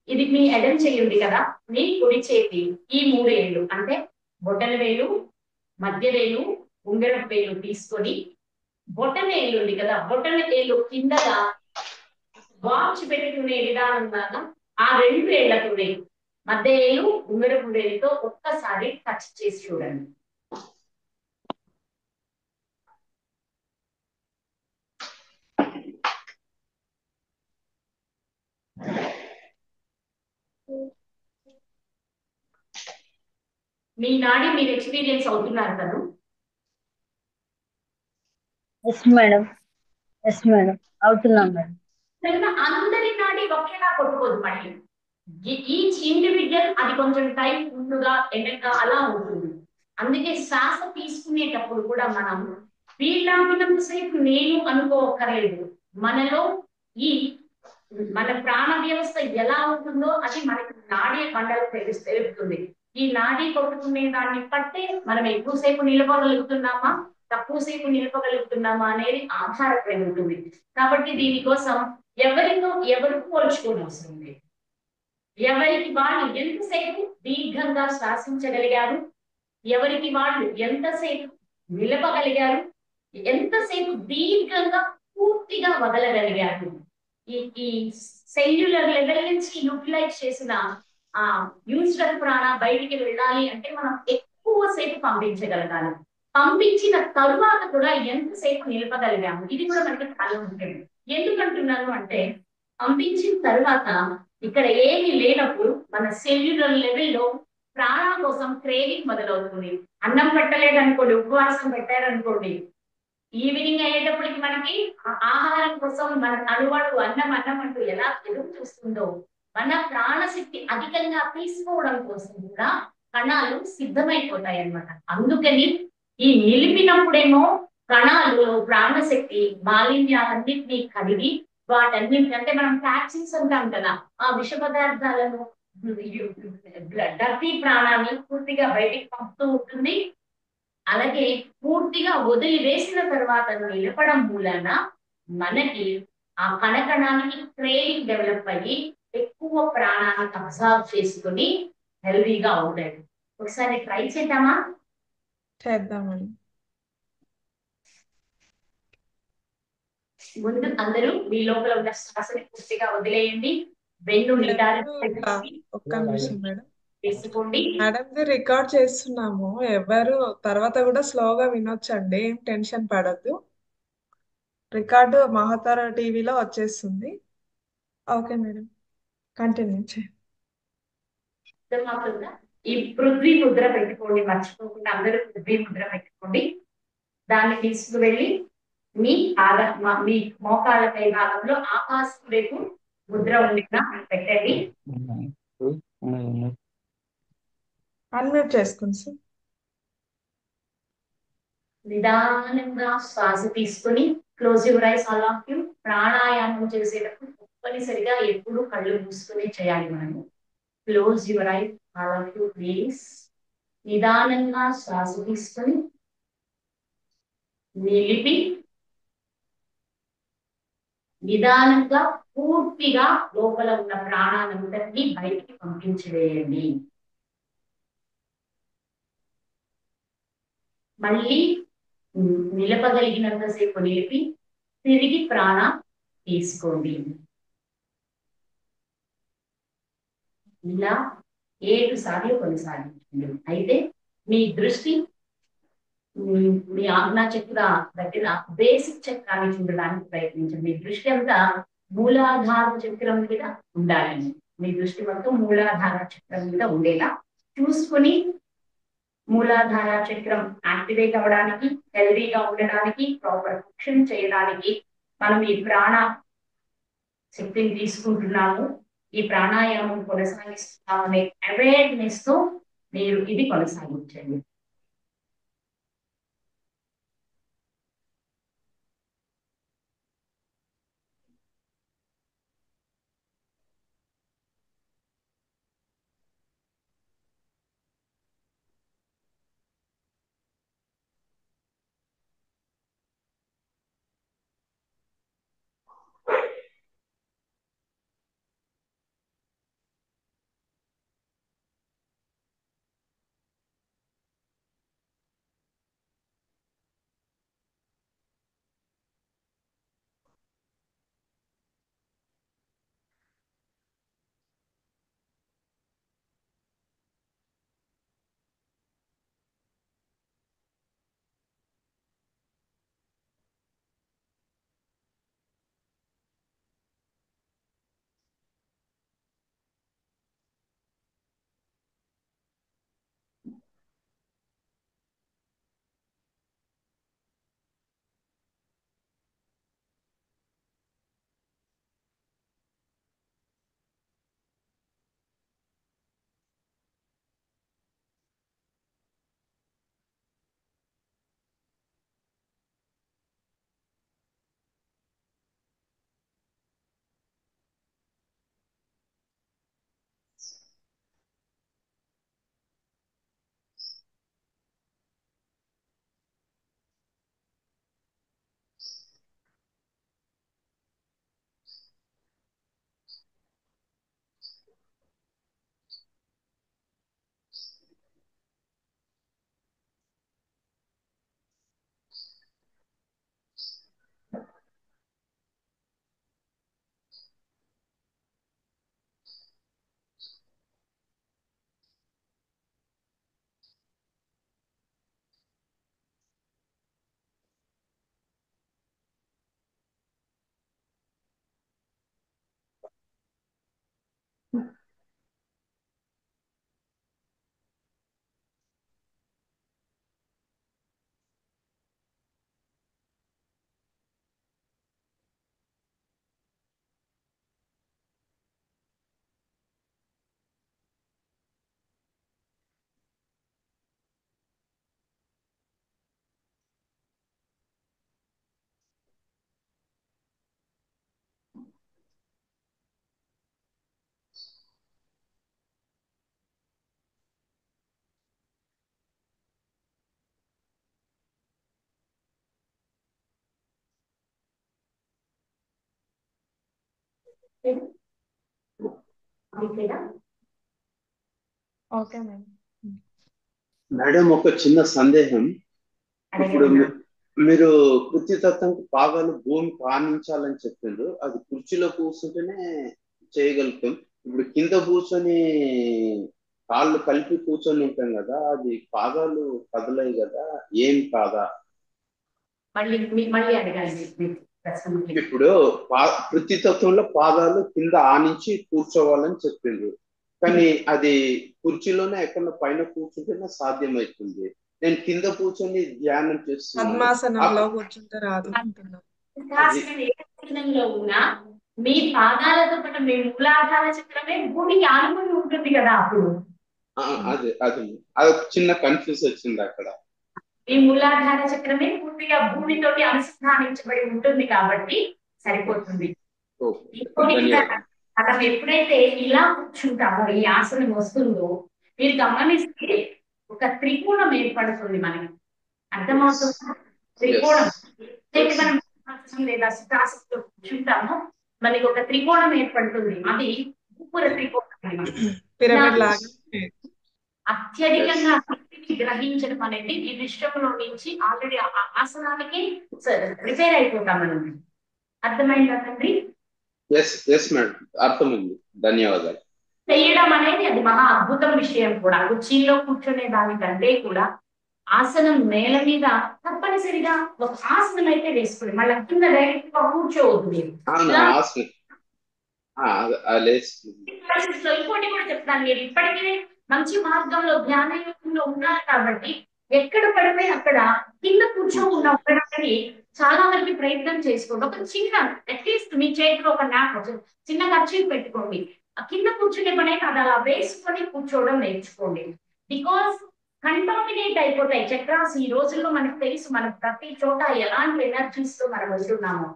ఇది మీ ఎడం చెయ్యి ఉంది కదా, మీ కుడి చేతి ఈ 3 ఏళ్ళు అంటే బొటన వేలు, మధ్య వేలు, ఉంగరం వేలు తీసుకొని బొటన ఏళ్ళు ఉంది కదా, బొటన ఏళ్ళు కిందగా వాచ్ పెట్టుకునే విధానం లాగా ఆ 2 ఏళ్లతోనే మధ్య ఏళ్ళు ఉంగరపు వేలుతో ఒక్కసారి టచ్ చేసి చూడండి. మీ నాడి మీరు ఎక్స్పీరియన్స్ అవుతున్నారు కదా? ఎస్ మేడం, ఎస్ మేడం, అవుతున్నాం మేడం. అందరి నాడి ఒకేలా కొట్టుకోదు మళ్ళీ. ఈచ్ ఇండివిజువల్ అది కొంచెం టైం ముందుగా ఎండగా అలా ఉంటుంది. అందుకే శ్వాస తీసుకునేటప్పుడు కూడా మనం వీళ్ళంతసేపు నేను అనుకోకర్లేదు. మనలో ఈ మన ప్రాణ వ్యవస్థ ఎలా ఉంటుందో అది మనకి నాడీ మండలం తెలుస్తుంది. ఈ నాడీ కొట్టుకునే దాన్ని బట్టే మనం ఎక్కువసేపు నిలబడగలుగుతున్నామా, తక్కువసేపు నిలపగలుగుతున్నామా అనేది ఆధారపడి ఉంటుంది. కాబట్టి దీనికోసం ఎవరు పోల్చుకోని అవసరం లేదు. ఎవరికి వాళ్ళు ఎంతసేపు దీర్ఘంగా శ్వాసించగలిగారు, ఎవరికి వాళ్ళు ఎంతసేపు నిలపగలిగారు, ఎంతసేపు దీర్ఘంగా పూర్తిగా వదలగలిగారు. ఈ సెల్యులర్ లెవెల్ నుంచి యూటిలైజ్ చేసిన ఆ యూస్ట్రల్ ప్రాణ బయటికి వెళ్ళాలి అంటే మనం ఎక్కువసేపు పంపించగలగాలి. పంపించిన తరువాత కూడా ఎంతసేపు నిలపగలిగాము, ఇది కూడా మనకి చాలా ముఖ్యం. ఎందుకంటున్నాను అంటే పంపించిన తర్వాత ఇక్కడ ఏమి లేనప్పుడు మన సెల్యులర్ లెవెల్లో ప్రాణం కోసం క్రేవింగ్ మొదలవుతుంది. అన్నం పెట్టలేదనుకోండి, ఉపవాసం పెట్టారనుకోండి, ఈవినింగ్ అయ్యేటప్పటికి మనకి ఆహారం కోసం మన అలవాటు అన్నం అంటూ ఎలా ఎదురు చూస్తుందో, మన ప్రాణశక్తి అధికంగా తీసుకోవడం కోసం కూడా కణాలు సిద్ధమైపోతాయి అన్నమాట. అందుకని ఈ నిలిపినప్పుడేమో కణాలు ప్రాణశక్తి మాలిన్యాలన్నింటినీ కడిగి వాటన్నింటి అంటే మనం టాక్సిన్స్ అంటాం కదా, ఆ విష పదార్థాలను డర్టీ ప్రాణాన్ని పూర్తిగా బయటికి పంపుతూ ఉంటుంది. అలాగే పూర్తిగా వదిలివేసిన తర్వాత నిలపడం మూలన మనకి ఆ కణకణానికి క్రేవింగ్ డెవలప్ అయ్యి ఎక్కువ ప్రాణాన్ని అబ్జర్వ్ చేసుకుని హెల్దీగా అవుతాయి. ఒకసారి ట్రై చేద్దామా? చేద్దామండి. ముందు అందరూ మీ లోపల ఉన్న శ్వాసని పూర్తిగా వదిలేయండి. వెన్ను ఒక్క నిమిషం మేడం, తీసుకోండి. మేడంది రికార్డ్ చేస్తున్నాము, ఎవరు తర్వాత కూడా స్లోగా వినొచ్చండి, ఏం టెన్షన్ పడద్దు. రికార్డు మహాతార టీవీలో వచ్చేస్తుంది. ఓకే మేడం, కంటిన్యూ చేయండి. ఈ పృథ్వీ ముద్ర పెట్టుకోండి, మర్చిపోకుండా అందరూ పృథ్వీ ముద్ర పెట్టుకోండి. దాన్ని తీసుకువెళ్ళి మీ మోకాళ్ళపై భాగంలో ఆకాశం వైపు ముద్ర ఉండినా పెట్టండి. అన్మ్యూట్ చేసుకోండి సార్. నిదానంగా శ్వాస తీసుకుని close your eyes all of you. ప్రాణాయామం చేసేటప్పుడు తప్పనిసరిగా ఎప్పుడు కళ్ళు మూసుకుని చేయాలి. మనము close your eyes all of you please. నిదానంగా శ్వాస తీసుకుని నిలిపి నిదానంగా పూర్తిగా లోపల ఉన్న ప్రాణానంతటినీ బయటికి పంపించివేయండి. మళ్ళీ నిలపగలిగినంతసేపు నిలిపి తిరిగి ప్రాణం తీసుకోండి. ఇలా 7 సార్లు కొనసాగించండి. అయితే మీ దృష్టి మీ ఆజ్ఞా చక్ర దగ్గర బేసిక్ చక్రాన్ని చూడడానికి ప్రయత్నించండి. మీ దృష్టి అంతా మూలాధార చక్రం మీద ఉండాలండి. మీ దృష్టి మొత్తం మూలాధార చక్రం మీద ఉండేలా చూసుకొని, మూలాధార చక్రం యాక్టివేట్ అవ్వడానికి, హెల్దీగా ఉండడానికి, ప్రాపర్ ఫంక్షన్ చేయడానికి మనం ఈ ప్రాణ శక్తిని తీసుకుంటున్నాము, ఈ ప్రాణాయామం కొనసాగిస్తున్నామనే అవేర్నెస్ తో మీరు ఇది కొనసాగించండి. Okay madam. మేడం, ఒక చిన్న సందేహం. ఇప్పుడు మీరు కృత్యతత్వంకి పాదాలు భూమికి ఆనించాలని చెప్పిండ్రు. అది కుర్చీలో కూర్చుంటేనే చేయగలుగుతాం. ఇప్పుడు కింద కూర్చొని కాళ్ళు కలిపి కూర్చొని ఉంటాం కదా, అది పాదాలు కదలాయి కదా, ఏం కాదా? మళ్ళీ అడగాలి. ఇప్పుడు కృత్యతత్వంలో పాదాలు కింద ఆనించి కూర్చోవాలని చెప్పిండ్రు, కానీ అది కుర్చీలోనే ఎక్కడ పైన కూర్చుంటేనే సాధ్యమవుతుంది. నేను కింద కూర్చొని ధ్యానం చేస్తున్నాను. పద్మాసనంలో కూర్చుంటే రాదు అంటున్నాను. సిద్ధాసనంలో ఉన్నా మీ పాదాలతో పాటు మీ మూలాధార చక్రమే భూమికి ఆనుకుని ఉంటుంది కదా. అప్పుడు అదే అది అది చిన్న కన్ఫ్యూజ్ వచ్చింది అక్కడ. మీ మూలాధార చక్రమే పూర్తిగా భూమితోటి అనుసంధానించబడి ఉంటుంది కాబట్టి సరిపోతుంది. మనం ఎప్పుడైతే ఇలా కూర్చుంటామో, ఈ ఆసనం వస్తుందో మీరు గమనిస్తే ఒక త్రికోణం ఏర్పడుతుంది మనకి. అర్థమవుతుందా? త్రికోణం మనం లేదా సుఖాసనంలో కూర్చుంటామో మనకి ఒక త్రికోణం ఏర్పడుతుంది. అది ఉపర త్రికోణం. అత్యధికంగా శక్తిని గ్రహించడం అనేది ఈ విషయంలో నుంచి ఆల్రెడీ ఆసనానికి ప్రిపేర్ అయిపోతాం మనం. అర్థమైందా తండ్రి? అర్థమైంది. ధన్యవాదాలు. చేయడం అనేది అది మహా అద్భుతం విషయం కూడా. కుర్చీలో కూర్చునే దానికంటే కూడా ఆసనం నేల మీద తప్పనిసరిగా ఒక ఆసనం అయితే వేసుకోండి, మళ్ళీ కింద డైరెక్ట్ గా కూర్చోవద్దు మీరు. అవును ఇలా ఆసనం లేస్తుంది. పరిస్థితిలో ఇంకోటి కూడా చెప్తాను, మీరు ఇప్పటికే మంచి మార్గంలో ధ్యాన యోగంలో ఉన్నారు కాబట్టి ఎక్కడ పడితే అక్కడ కింద కూర్చోకుండా ఉండడానికి చాలా మంది ప్రయత్నం చేసుకోండి. ఒక చిన్న అట్లీస్ట్ మీ చేతిలో ఒక చిన్న ఖర్చు పెట్టుకోండి. ఆ కింద కూర్చునే పని అది అలా వేసుకొని కూర్చోవడం నేర్చుకోండి. బికాస్ కంటామినేట్ అయిపోతాయి చక్రాస్. ఈ రోజుల్లో మనకు తెలుసు, మనం ప్రతి చోట ఎలాంటి ఎనర్జీస్ తో మనం వస్తున్నాము.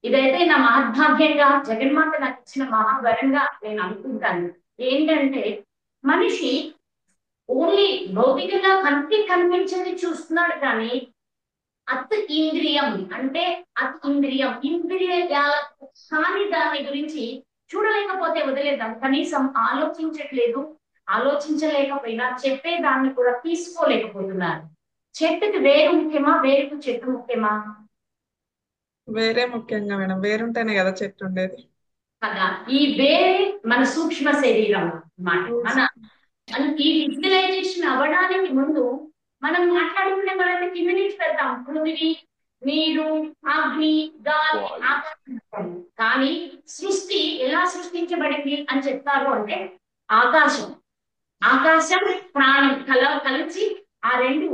ఇదైతే నా మహద్భాగ్యంగా జగన్మాత నాకు ఇచ్చిన మహావరంగా నేను అనుకుంటాను. ఏంటంటే మనిషి ఓన్లీ భౌతికంగా కంటికి కనిపించేది చూస్తున్నాడు, కానీ ఇంద్రియం అంటే ఇంద్రియాలకు కానీ దాని గురించి చూడలేకపోతే వదిలేద్దాం, కనీసం ఆలోచించలేకపోయినా చెప్పే దాన్ని కూడా తీసుకోలేకపోతున్నారు. చెట్టుకి వేరు ముఖ్యమా, వేరుకు చెట్టు ముఖ్యమా? వేరే ముఖ్యంగా మేడం, వేరుంటేనే కదా చెట్టు ఉండేది కదా. ఈ వేరే మన సూక్ష్మ శరీరం అన్నమాట. ఈ విజువలైజేషన్ అవ్వడానికి ముందు మనం మాట్లాడుకునే వాళ్ళని కింద నుంచి పెడతాం, పృథివీ, నీరు, అగ్ని, గాలి, ఆకాశం. కానీ సృష్టి ఎలా సృష్టించబడింది అని చెప్తారు అంటే ఆకాశం ప్రాణం కలిసి ఆ రెండు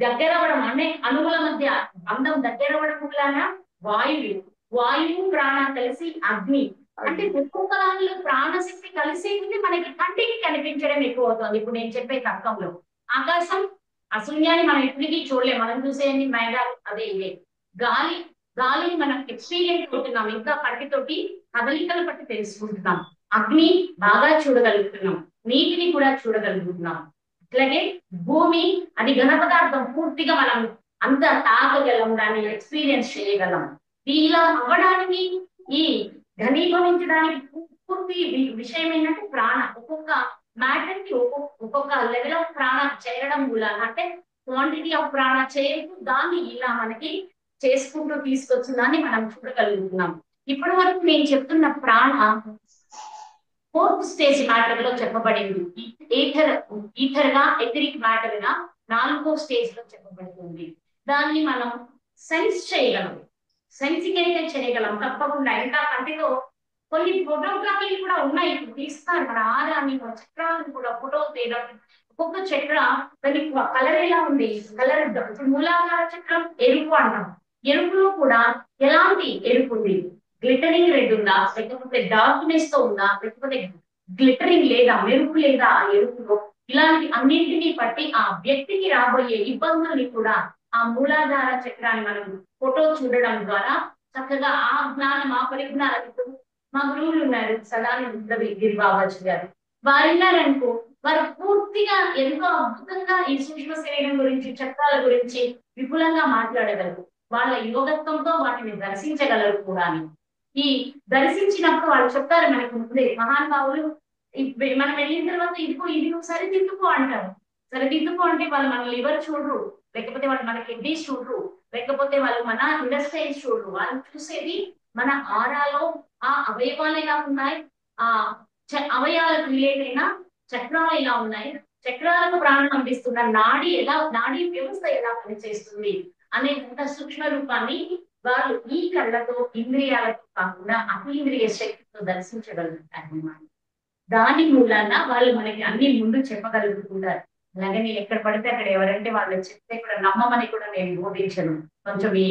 దగ్గర అవ్వడం, అంటే అణువుల మధ్య బంధం దగ్గర అవ్వడం వలన వాయువు ప్రాణం కలిసి అగ్ని. అంటే ఒక్కొక్క దానిలో ప్రాణశక్తి కలిసి మనకి కంటికి కనిపించడం ఎక్కువ అవుతుంది. ఇప్పుడు నేను చెప్పే తర్కంలో ఆకాశం అశూన్యాన్ని మనం ఎప్పటికీ చూడలేము, మనం చూసేది మేఘాలు అదే ఇవే. గాలిని మనం ఎక్స్పీరియన్స్ అవుతున్నాం, ఇంకా కంటితోటి కదలికలు బట్టి తెలుసుకుంటున్నాం. అగ్ని బాగా చూడగలుగుతున్నాం, నీటిని కూడా చూడగలుగుతున్నాం. అట్లాగే భూమి అది ఘన పదార్థం, పూర్తిగా మనం అంత తాకగలం, దాన్ని ఎక్స్పీరియన్స్ చేయగలం. ఇలా అవ్వడానికి ఈ ఘనీభవించడానికి పూర్తి విషయం ఏంటంటే ప్రాణ. ఒక్కొక్క మ్యాటర్ కి ఒక్కొక్క లెవెల్ ఆఫ్ ప్రాణ చేరడం మూలాన, అంటే క్వాంటిటీ ఆఫ్ ప్రాణ చేరుతూ దాన్ని ఇలా మనకి చేసుకుంటూ తీసుకొచ్చిందాన్ని మనం చూడగలుగుతున్నాం. ఇప్పటి వరకు నేను చెప్తున్న ప్రాణ 4th స్టేజ్ మ్యాటర్ లో చెప్పబడింది. ఈథర్ గా ఎథరిక్ మ్యాటర్ గా 4వ స్టేజ్ లో చెప్పబడుతుంది. దాన్ని మనం సెన్స్ చేయగలం, సెన్సికైజ్ చేయగలం తప్పకుండా. ఇంకా కంటిలో కొన్ని ఫోటోగ్రఫీలు కూడా ఉన్నాయి, ఇప్పుడు తీస్తారు మన ఆరాన్ని, మన చక్రాలను కూడా ఫోటో తీయడం. ఒక్కొక్క చక్ర దాని కలర్ ఎలా ఉంది, కలర్ ఇప్పుడు మూలాధార చక్రం ఎరుపు అంటాం, ఎరుపులో కూడా ఎలాంటి ఎరుపు ఉంది, గ్లిటరింగ్ రెడ్ ఉందా, లేకపోతే డార్క్నెస్ తో ఉందా, లేకపోతే గ్లిటరింగ్ లేదా, మెరుపు లేదా ఆ ఎరుపులో. ఇలాంటి అన్నింటినీ బట్టి ఆ వ్యక్తికి రాబోయే ఇబ్బందుల్ని కూడా ఆ మూలాధార చక్రాన్ని మనం ఫోటో చూడడం ద్వారా చక్కగా ఆ జ్ఞానం, ఆ పరిజ్ఞానాలు. మా గురువులు ఉన్నారు సదానంద గిరిబాబాజీ గారు, వారు ఉన్నారనుకో, వారు పూర్తిగా ఎంతో అద్భుతంగా ఈ సూక్ష్మ శరీరం గురించి, చక్రాల గురించి విపులంగా మాట్లాడగలరు. వాళ్ళ యోగత్వంతో వాటిని దర్శించగలరు కూడా. ఈ దర్శించినప్పుడు వాళ్ళు చెప్తారు మనకు ముందే మహానుభావులు, మనం వెళ్ళిన తర్వాత ఇది నువ్వు సరిదిద్దుకో అంటారు. సరిదిద్దుకో అంటే వాళ్ళు మన లివర్ చూడరు, లేకపోతే వాళ్ళు మన కిడ్నీస్ చూడరు, లేకపోతే వాళ్ళు మన ఇండస్ట్రీస్ చూడరు. వాళ్ళు చూసేది మన ఆరాలో ఆ అవయవాలు ఎలా ఉన్నాయి, ఆ అవయవాలకు రిలేట్ అయిన చక్రాలు ఎలా ఉన్నాయి, చక్రాలకు ప్రాణం అందిస్తున్న నాడీ వ్యవస్థ ఎలా పనిచేస్తుంది అనే సూక్ష్మ రూపాన్ని వాళ్ళు ఈ కళ్ళతో, ఇంద్రియాలతో కాకుండా అతీంద్రియ శక్తితో దర్శించగలుగుతారు అన్నమాట. దాని మూలాన వాళ్ళు మనకి అన్ని ముందు చెప్పగలుగుతున్నారు. అలాగే నేను ఎక్కడ పడితే అక్కడ ఎవరంటే వాళ్ళు చెప్తే కూడా నమ్మమని కూడా నేను బోధించను. కొంచెం ఈ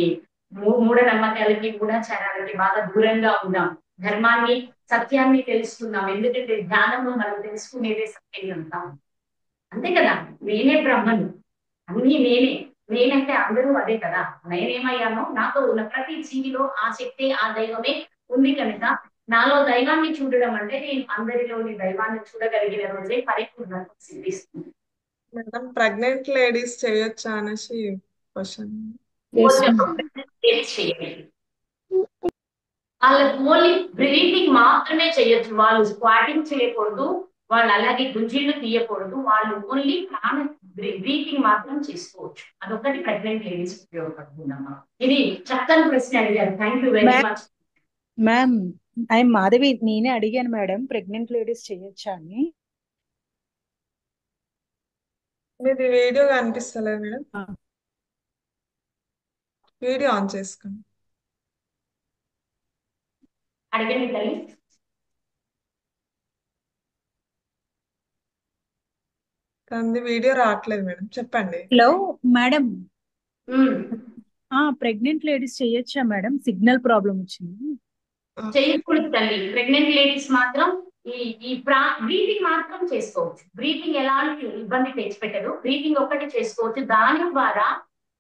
మూఢనమ్మకాలకి కూడా చరాలకి బాగా దూరంగా ఉన్నాం, ధర్మాన్ని, సత్యాన్ని తెలుసుకున్నాం. ఎందుకంటే ధ్యానంలో మనం తెలుసుకునేదే సత్యం అంటాం, అంతే కదా. నేనే బ్రహ్మను, అన్ని నేనంటే అందరూ అదే కదా. నేనేమయ్యానో నాతో ఉన్న ప్రతి జీవిలో ఆ శక్తి, ఆ దైవమే ఉంది కనుక నాలో దైవాన్ని చూడడం అంటే నేను అందరిలోని దైవాన్ని చూడగలిగిన రోజే పరిపూర్ణత సిద్ధిస్తుంది. మేడం, ప్రెగ్నెంట్ లేడీస్ చేయొచ్చా అనేసి క్వశ్చన్. వాళ్ళకి ఓన్లీ బ్రీతింగ్ మాత్రమే చేయొచ్చు, వాళ్ళు స్క్వాటింగ్ చేయకూడదు, వాళ్ళు అలాగే గుంజీళ్లు తీయకూడదు, వాళ్ళు ఓన్లీ బ్రీతింగ్ మాత్రం చేసుకోవచ్చు. అదొకటి ప్రెగ్నెంట్ లేడీస్ ఉపయోగపడుతుందమ్మా. ఇది చక్కని ప్రశ్న అడిగారు, thank you very much. Ma'am, I'm Madhavi, నేనే అడిగాను మేడం ప్రెగ్నెంట్ లేడీస్ చేయొచ్చా అని. మీది వీడియో కనిపిస్తలేదు మేడం. ఆ, వీడియో ఆన్ చేసుకోండి. అడగండి తల్లి. కానీ వీడియో రావట్లేదు మేడం, చెప్పండి. హలో మేడం, ఉమ్. ప్రెగ్నెంట్ లేడీస్ చేయొచ్చా మేడం? సిగ్నల్ ప్రాబ్లం వచ్చింది. చేయకూడదు తల్లి. ప్రెగ్నెంట్ లేడీస్ మాత్రం ఈ ఈ బ్రీతింగ్ మాత్రం చేసుకోవచ్చు. బ్రీతింగ్ ఎలాంటి ఇబ్బంది తెచ్చిపెట్టదు. బ్రీతింగ్ ఒక్కటి చేసుకోవచ్చు. దాని ద్వారా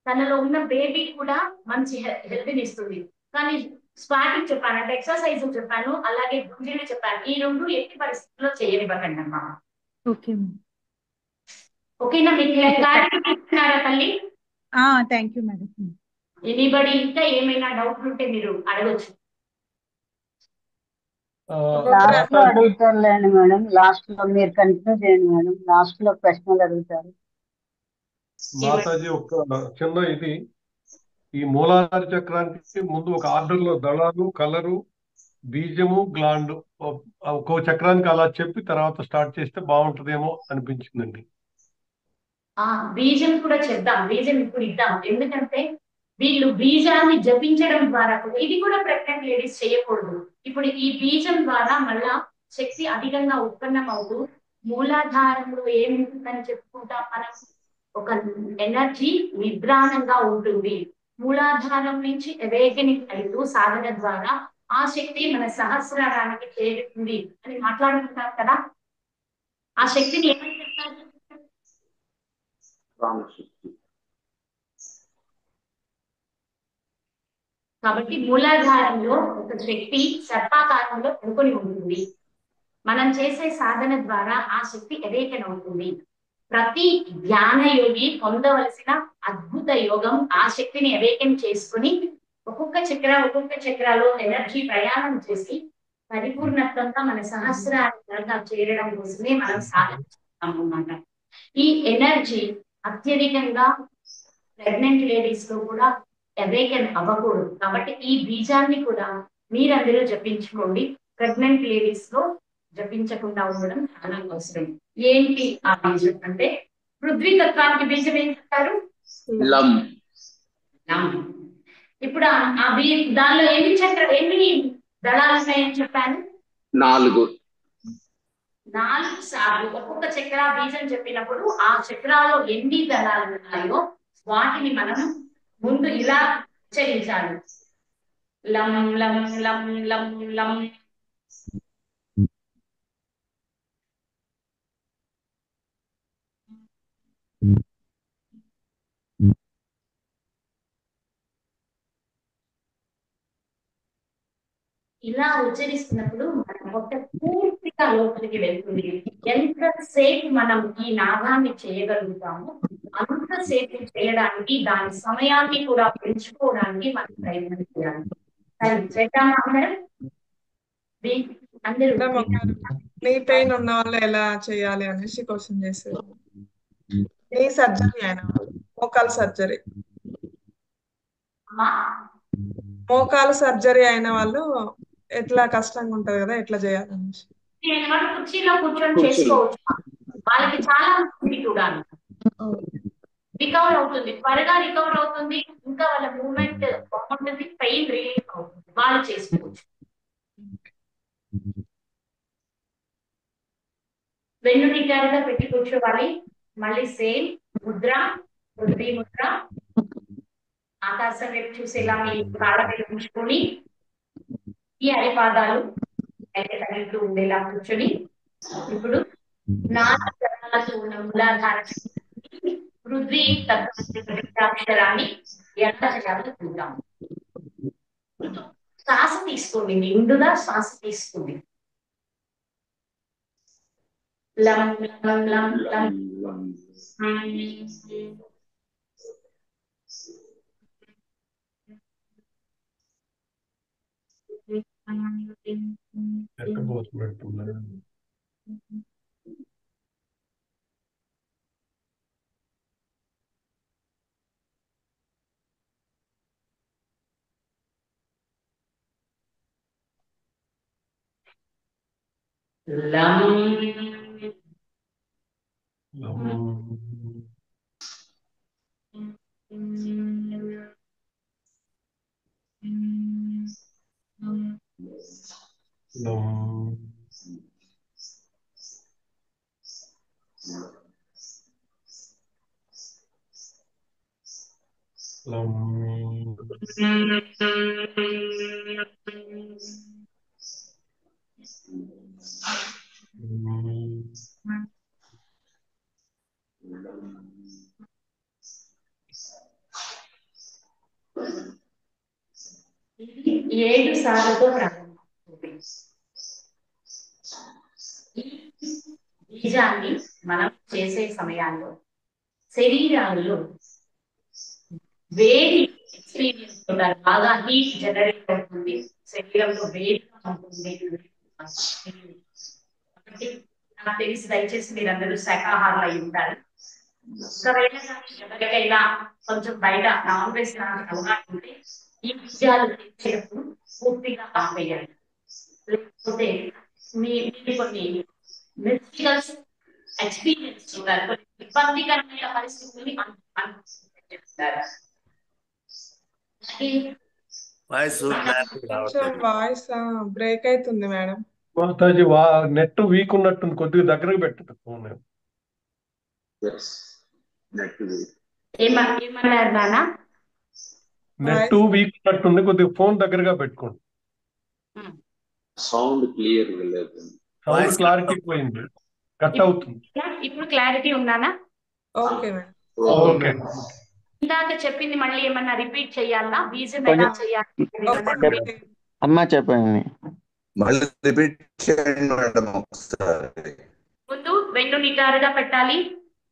తనలో ఉన్న బేబీ కూడా మంచి హెల్త్ ఇస్తుంది. కానీ స్క్వాటింగ్ చెప్పాను, అంటే ఎక్సర్సైజ్ చెప్పాను, అలాగే గుంజీలు చెప్పాను. ఈ రెండు ఎట్టి పరిస్థితుల్లో చేయనివ్వకండి అమ్మా. ఓకే ఓకేనా? మీకు క్లారిటీ ఇస్తున్నారా తల్లి? Thank you madam. ఎనీబడి ఇంకా ఏమైనా డౌట్ ఉంటే మీరు అడగచ్చు. లాస్ట్ లో అడుగుతారులేండి మేడం. లాస్ట్ లో మీరు కంటిన్యూ చేయండి మేడం. లాస్ట్ లో ప్రశ్నలు అడుగుతారు. మాతాజీ ఒక చిన్న ఇది, ఈ మూలాధార చక్రానికి ముందు ఒక ఆర్డర్ లో దళాలు, కలరు, బీజము, గ్లాండ్ ఒక్కో చక్రానికి అలా చెప్పి తర్వాత స్టార్ట్ చేస్తే బాగుంటుందేమో అనిపించిందండి. బీజం కూడా చెప్దాం. బీజం ఇప్పుడు ఇద్దాం. ఎందుకంటే వీళ్ళు బీజాన్ని జపించడం ద్వారా కూడా, ఇది కూడా ప్రెగ్నెంట్ లేడీస్ చేయకూడదు. ఇప్పుడు ఈ బీజం ద్వారా మళ్ళా శక్తి అధికంగా ఉత్పన్నం అవుతూ మూలాధారంలో ఏముంటుందని చెప్పుకుంటాం మనం, ఒక ఎనర్జీ నిద్రాణంగా ఉంటుంది. మూలాధారం నుంచి అవేకనింగ్ అవుతూ సాధన ద్వారా ఆ శక్తి మన సహస్రారానికి చేరుతుంది అని మాట్లాడుకుంటాం కదా. ఆ శక్తిని ఏమని చెప్తారు? ప్రాణశక్తి. కాబట్టి మూలాధారంలో ఒక శక్తి సర్పాకారంలో పడుకొని ఉంటుంది. మనం చేసే సాధన ద్వారా ఆ శక్తి అవుతుంది. ప్రతి ధ్యాన యోగి పొందవలసిన అద్భుత యోగం ఆ శక్తిని అవేకం చేసుకుని ఒక్కొక్క చక్రాలో ఎనర్జీ ప్రయాణం చేసి పరిపూర్ణత్వంగా మన సహస్రారంగా చేరడం కోసమే మనం సాధన చేస్తాం అన్నమాట. ఈ ఎనర్జీ అత్యధికంగా ప్రెగ్నెంట్ లేడీస్ లో కూడా అవేకన్ అవ్వకూడదు. కాబట్టి ఈ బీజాన్ని కూడా మీరందరూ జపించుకోండి. ప్రెగ్నెంట్ లేడీస్ లో జపించకుండా ఉండడం చాలా అవసరం. ఏంటి ఆ బీజం అంటే, పృథ్వీ తత్వానికి బీజం ఏం చెప్తారు? లం. ఇప్పుడు దానిలో ఎన్ని దళాలు ఉన్నాయని చెప్పాను? 4. 4 సార్లు ఒక్కొక్క చక్ర బీజం చెప్పినప్పుడు ఆ చక్రాలో ఎన్ని దళాలు ఉన్నాయో వాటిని మనం ముందు ఇలా ఉచ్చరించాలి. లం లం లం లం లం. ఇలా ఉచ్చరిస్తున్నప్పుడు మన పొట్ట పూర్తిగా లోపలికి వెళ్తుంది. ఎంతసేపు మనం ఈ నాదాన్ని చేయగలుగుతామో అంతసేపు చేయడానికి, దాని సమయాన్ని కూడా పెంచుకోవడానికి మనం ప్రయత్నం చేయాలి. చేద్దామా మేడం? అందరూ మేడం, ఒకరు నీ పెయిన్ ఉన్న వాళ్ళు ఎలా చేయాలి అనేసి క్వశ్చన్ చేశారు. నీ సర్జరీ అయిన వాళ్ళు, మోకాలు సర్జరీ మోకాలు సర్జరీ అయిన వాళ్ళు ఎట్లా కష్టంగా ఉంటది కదా, ఎట్లా చేయాలనేసి. వాళ్ళు కుర్చీలో కూర్చొని కూర్చుని. చేసుకోవచ్చు. వాళ్ళకి చాలా మంది కూడా రికవర్ అవుతుంది, త్వరగా రికవర్ అవుతుంది. ఇంకా వాళ్ళ మూమెంట్ బాగుంటుంది, పెయిన్ రిలీఫ్ అవుతుంది. వాళ్ళు చేసుకోవచ్చు. వెన్ను నిటారుగా పెట్టి కూర్చోవాలి. మళ్ళీ సేమ్ ముద్ర, పృథ్వీ ముద్ర. ఆకాశం వైపు చూసేలా మీ కాళ్ళ మీద ఉంచుకొని ఈ అరిపాదాలు తగిలితూ ఉండేలా కూర్చొని, ఇప్పుడు 4 గ్రహాలతో ఉన్న మూలాధార పృథ్వీ అక్షరాన్ని ఎలా చేయాలో చూద్దాం. శ్వాస తీసుకోండి, నిండుగా శ్వాస తీసుకోండి. లం లం లం లం. ఎక్కడ పోతున్నట్టున్నారు. లం లం లం లం ఇది 7 సార్లతో ప్రారంభిస్తుంది. ఈ బీజాన్ని మనం చేసే సమయాల్లో శరీరాల్లో వేడి ఎక్స్పీరియన్స్ అవుతారు, బాగా హీట్ జనరేట్ అవుతుంది, శరీరంలో వేడిగా ఉంటుంది. కాబట్టి నాకు తెలిసి దయచేసి మీరందరూ శాకాహారులు అయి ఉంటారు. ఒకవేళ ఎవరికైనా కొంచెం బయట నాన్ వెజ్ అలవాటు ఉంటే ఈ బీజాలు తెచ్చేటప్పుడు పూర్తిగా ఆపేయాలి. లేకపోతే మీరు కొన్ని మిస్టికల్స్ ఎక్స్పీరియన్స్ ఉంటారు, కొన్ని ఇబ్బందికరమైన పరిస్థితుల్ని చెప్తారు. కొంచెం వాయిస్ బ్రేక్ అవుతుంది మేడం. మాతాజీ నెట్ వీక్ ఉన్నట్టుంది, కొద్దిగా దగ్గరకు పెట్టదు ఫోన్. ఏమన్నారు నాన్న? నెట్ వీక్ ఉన్నట్టుంది, కొద్దిగా ఫోన్ దగ్గరగా పెట్టుకోండి. సౌండ్ క్లియర్ లేదు, సౌండ్ క్లారిటీ పోయింది, కట్ అవుతుంది. ఇప్పుడు క్లారిటీ ఉన్నానా? Okay madam. ఓకే. ఇందాక చెప్పింది మళ్ళీ ఏమన్నా రిపీట్ చేయాలా? బీజం ఎలా చేయాలి అమ్మా చెప్పండి. మళ్ళీ రిపీట్ చేయండి మేడం ఒకసారి. ముందు వెన్ను నిటారుగా పెట్టాలి,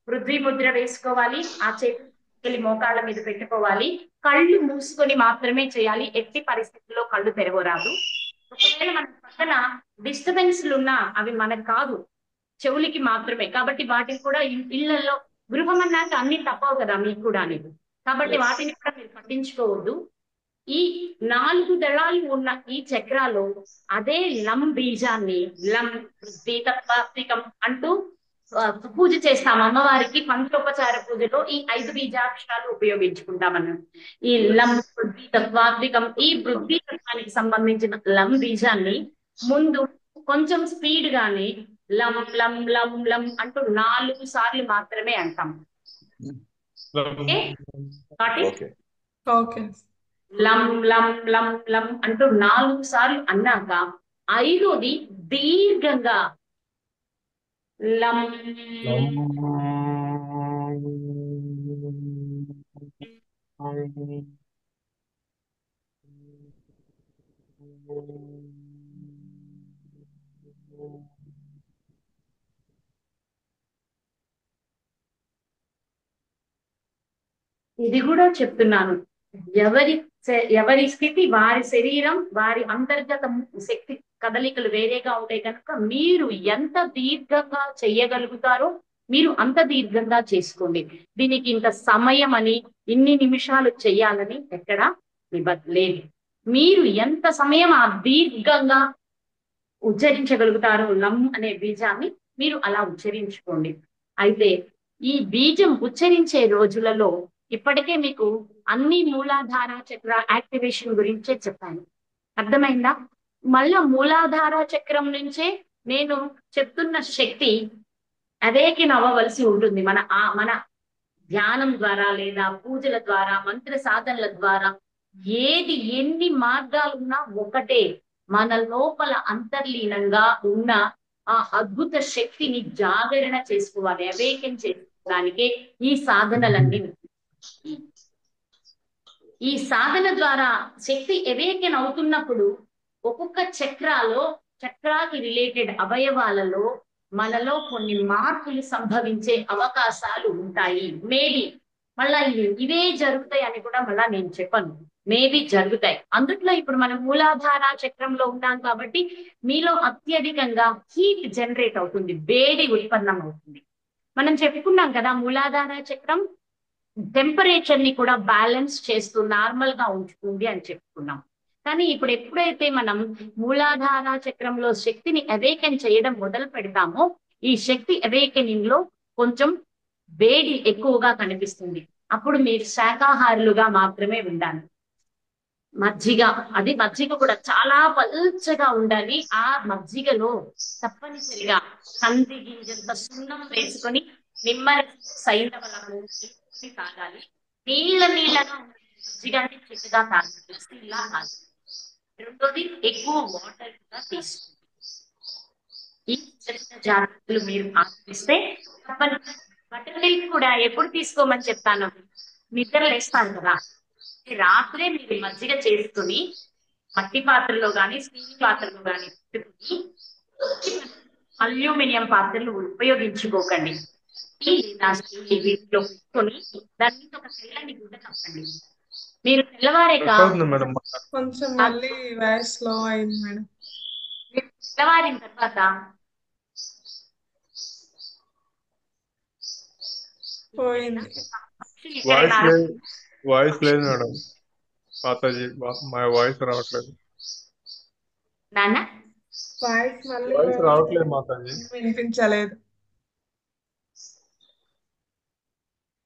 పృథ్వీ ముద్ర వేసుకోవాలి, ఆ చేతులు మోకాళ్ళ మీద పెట్టుకోవాలి, కళ్ళు మూసుకొని మాత్రమే చేయాలి, ఎట్టి పరిస్థితుల్లో కళ్ళు తెరవరాదు. ఒకవేళ మన పక్కన డిస్టర్బెన్స్లు ఉన్నా అవి మనకు కాదు, చెవులకి మాత్రమే. కాబట్టి వాటిని కూడా ఇళ్లలో, గృహం అన్నాక అన్ని తప్పవు కదా మీకు కూడా అనేది, కాబట్టి వాటిని కూడా మీరు పట్టించుకోవద్దు. ఈ 4 దళాలు ఉన్న ఈ చక్రాలు అదే లం బీజాన్ని లం పృథ్వీతత్వాత్మికం అంటూ పూజ చేస్తాం అమ్మవారికి. పంచోపచార పూజలో ఈ 5 బీజాక్షరాలు ఉపయోగించుకుంటామన్నాం. ఈ లం పృథ్వీతత్వాత్మికం, ఈ పృథ్వీతత్వానికి సంబంధించిన లం బీజాన్ని ముందు కొంచెం స్పీడ్ గానే లం లం లం లం అంటూ 4 సార్లు మాత్రమే అంటాం. ఓకే. లం లం లం లం అంటూ 4 సార్లు అన్నాక 5వది దీర్ఘంగా లం ఇది కూడా చెప్తున్నాను, ఎవరి స్థితి, వారి శరీరం, వారి అంతర్గత శక్తి కదలికలు వేరేగా ఉంటాయి కనుక మీరు ఎంత దీర్ఘంగా చెయ్యగలుగుతారో మీరు అంత దీర్ఘంగా చేసుకోండి. దీనికి ఇంత సమయం అని, ఇన్ని నిమిషాలు చెయ్యాలని ఎక్కడా లేదు. మీరు ఎంత సమయం ఆ దీర్ఘంగా ఉచ్చరించగలుగుతారో లం అనే బీజాన్ని మీరు అలా ఉచ్చరించుకోండి. అయితే ఈ బీజం ఉచ్చరించే రోజులలో ఇప్పటికే మీకు అన్ని మూలాధార చక్ర యాక్టివేషన్ గురించే చెప్పాను, అర్థమైందా? మళ్ళా మూలాధార చక్రం నుంచే నేను చెప్తున్న శక్తి అవేకిన్ అవ్వవలసి ఉంటుంది. మన ధ్యానం ద్వారా లేదా పూజల ద్వారా, మంత్ర సాధనల ద్వారా, ఏది ఎన్ని మార్గాలున్నా ఒకటే, మన లోపల అంతర్లీనంగా ఉన్న ఆ అద్భుత శక్తిని జాగరణ చేసుకోవాలి, అవేకన్ చేసుకోవడానికే ఈ సాధనలన్నీ. ఈ సాధన ద్వారా శక్తి అవేకన్ అవుతున్నప్పుడు ఒక్కొక్క చక్రాకి రిలేటెడ్ అవయవాలలో మనలో కొన్ని మార్పులు సంభవించే అవకాశాలు ఉంటాయి. మేబీ మళ్ళా ఇవే జరుగుతాయి అని కూడా మళ్ళా నేను చెప్పను, మేబీ జరుగుతాయి. అందుట్లో ఇప్పుడు మనం మూలాధార చక్రంలో ఉన్నాం కాబట్టి మీలో అత్యధికంగా హీట్ జనరేట్ అవుతుంది, వేడి ఉత్పన్నం అవుతుంది. మనం చెప్పుకున్నాం కదా, మూలాధార చక్రం టెంపరేచర్ ని కూడా బ్యాలెన్స్ చేస్తూ నార్మల్ గా ఉంచుతుంది అని చెప్పుకున్నాం. కానీ ఇప్పుడు ఎప్పుడైతే మనం మూలాధార చక్రంలో శక్తిని అవేకన్ చేయడం మొదలు పెడతామో ఈ శక్తి అవేకనింగ్ లో కొంచెం వేడి ఎక్కువగా కనిపిస్తుంది. అప్పుడు మీరు శాకాహారులుగా మాత్రమే ఉండాలి. మజ్జిగ, అది మజ్జిగ కూడా చాలా పల్చగా ఉండాలి. ఆ మజ్జిగలో తప్పనిసరిగా కంది గింజంత సున్నం వేసుకొని నిమ్మరసం సైంధవ లవణం తాగాలి. నీళ్ళగా మజ్జిగ అంటే చిక్కగా తాగాలి, ఇలా తాగాలి. రెండోది ఎక్కువ వాటర్ కూడా తీసుకోండి. ఈ చిన్న జాగ్రత్తలు మీరు పాటిస్తే తప్పనిసరిగా బటర్ మిల్క్ కూడా ఎప్పుడు తీసుకోమని చెప్తాను, నిద్ర లేస్తాను కదా, రాత్రే మీరు మజ్జిగ చేసుకుని మట్టి పాత్రలో కానీ స్టీల్ పాత్రలో కానీ పెట్టుకుని, అల్యూమినియం పాత్రలు ఉపయోగించుకోకండి. లేదా స్టీల్ వీటిలో పెట్టుకొని దాని మీద ఒక తెల్లని గుడ్డ కప్పండి. మీరు తెల్లవారేక మేడం కొంచెం మళ్ళీ వాయిస్ స్లో అయింది మేడం. మీరు తెల్లవారిన తర్వాత పోయింది. వాయిస్ లేదు మేడం, మాతాజీ మా వాయిస్ రావట్లేదు. నాన్న వాయిస్ మళ్ళీ వాయిస్ రావట్లేదు మాతాజీ, వినిపించలేదు.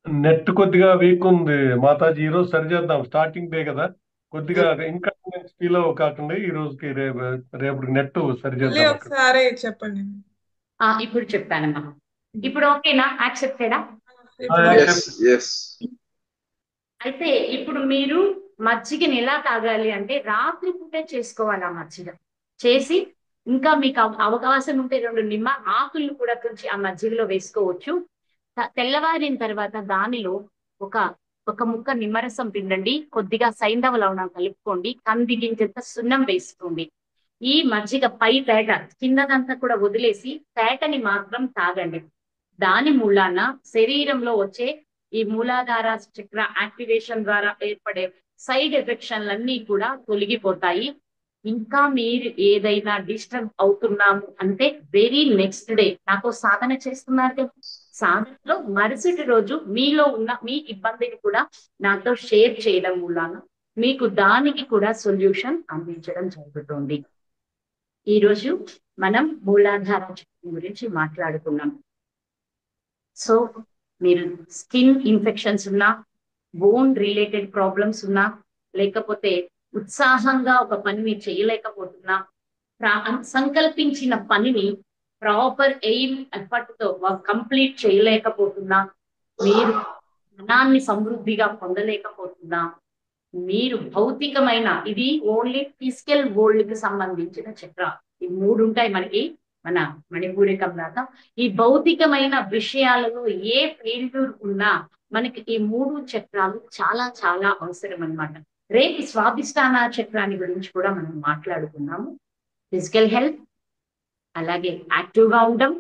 నెట్ కొద్దిగా వీక్ ఉంది మాతాజీ, ఈ రోజు సరి చేద్దాం, స్టార్టింగ్ డే కదా, కొద్దిగా ఇన్కన్వీనియన్స్ ఫీల్ కాకుండా ఈ రోజుకి రేపు నెట్ సరి మళ్ళీ చేద్దాం. ఒకసారి చెప్పండి. ఇప్పుడు చెప్పానమ్మా, ఇప్పుడు ఓకేనా, యాక్సెప్టెడా? అయితే ఇప్పుడు మీరు మజ్జిగని ఎలా తాగాలి అంటే రాత్రి పూటే చేసుకోవాలి. ఆ మజ్జిగ చేసి ఇంకా మీకు అవకాశం ఉంటే 2 నిమ్మ ఆకులు కూడా తుంచి ఆ మజ్జిగలో వేసుకోవచ్చు. తెల్లవారిన తర్వాత దానిలో ఒక ముక్క నిమ్మరసం పిండండి, కొద్దిగా సైంధవ లవణం కలుపుకోండి, కంది గింజంత సున్నం వేసుకోండి. ఈ మజ్జిగ పై తేట కిందదంతా కూడా వదిలేసి తేటని మాత్రం తాగండి. దాని మూలాన శరీరంలో వచ్చే ఈ మూలాధార చక్ర యాక్టివేషన్ ద్వారా ఏర్పడే సైడ్ ఎఫెక్షన్లన్నీ కూడా తొలగిపోతాయి. ఇంకా మీరు ఏదైనా డిస్టర్బ్ అవుతున్నాము అంటే వెరీ నెక్స్ట్ డే నాకు సాధన చేస్తున్నారు, సాధనలో మరుసటి రోజు మీలో ఉన్న మీ ఇబ్బందిని కూడా నాతో షేర్ చేయడం మూలాన మీకు దానికి కూడా సొల్యూషన్ అందించడం జరుగుతుంది. ఈరోజు మనం మూలాధార చక్రం గురించి మాట్లాడుకున్నాం. సో మీరు స్కిన్ ఇన్ఫెక్షన్స్ ఉన్నా, బోన్ రిలేటెడ్ ప్రాబ్లమ్స్ ఉన్నా, లేకపోతే ఉత్సాహంగా ఒక పనిని చేయలేకపోతున్నా, సంకల్పించిన పనిని ప్రాపర్ ఎయిమ్ ఎఫర్ట్ తో కంప్లీట్ చేయలేకపోతున్నా, మీరు ధనాన్ని సమృద్ధిగా పొందలేకపోతున్నా, మీరు భౌతికమైన, ఇది ఓన్లీ ఫిజికల్ వరల్డ్ కి సంబంధించిన చక్ర, ఈ 3 ఉంటాయి మనకి మన మణిపూరికం లాగా. ఈ భౌతికమైన విషయాలలో ఏ ఫెయిల్యూర్ ఉన్నా మనకి ఈ 3 చక్రాలు చాలా చాలా అవసరం అన్నమాట. రేపు స్వాధిష్టాన చక్రాన్ని గురించి కూడా మనం మాట్లాడుకున్నాము. ఫిజికల్ హెల్త్, అలాగే యాక్టివ్ గా ఉండడం,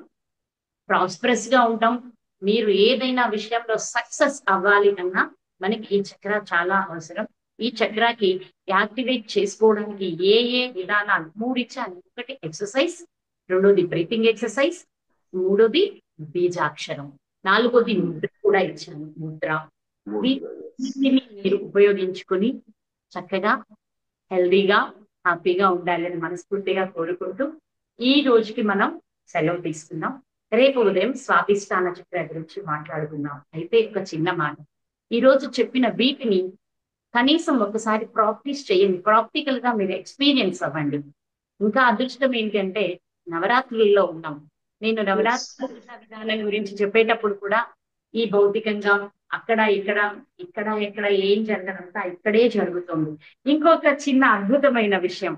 ప్రాస్పరస్ గా ఉండడం, మీరు ఏదైనా విషయంలో సక్సెస్ అవ్వాలి అన్నా మనకి ఈ చక్ర చాలా అవసరం. ఈ చక్రాకి యాక్టివేట్ చేసుకోవడానికి ఏ విధానాలు 3 ఇచ్చాను. ఒకటి ఎక్సర్సైజ్, రెండోది బ్రీతింగ్ ఎక్సర్సైజ్, మూడోది బీజాక్షరం, నాలుగోది ముద్ర కూడా ఇచ్చాను, ముద్ర. వీటిని మీరు ఉపయోగించుకొని చక్కగా హెల్దీగా హ్యాపీగా ఉండాలని మనస్ఫూర్తిగా కోరుకుంటూ ఈ రోజుకి మనం సెలవు తీసుకుందాం. రేపు ఉదయం స్వాధిష్టాన చక్ర గురించి మాట్లాడుకుందాం. అయితే ఒక చిన్న మాట, ఈ రోజు చెప్పిన వీటిని కనీసం ఒకసారి ప్రాక్టీస్ చేయండి, ప్రాక్టికల్ గా మీరు ఎక్స్పీరియన్స్ అవ్వండి. ఇంకా అదృష్టం ఏంటంటే నవరాత్రుల్లో ఉన్నాం. నేను నవరాత్రుల విధానం గురించి చెప్పేటప్పుడు కూడా ఈ భౌతికంగా అక్కడ ఇక్కడ ఏం జరగదంతా ఇక్కడే జరుగుతుంది. ఇంకొక చిన్న అద్భుతమైన విషయం,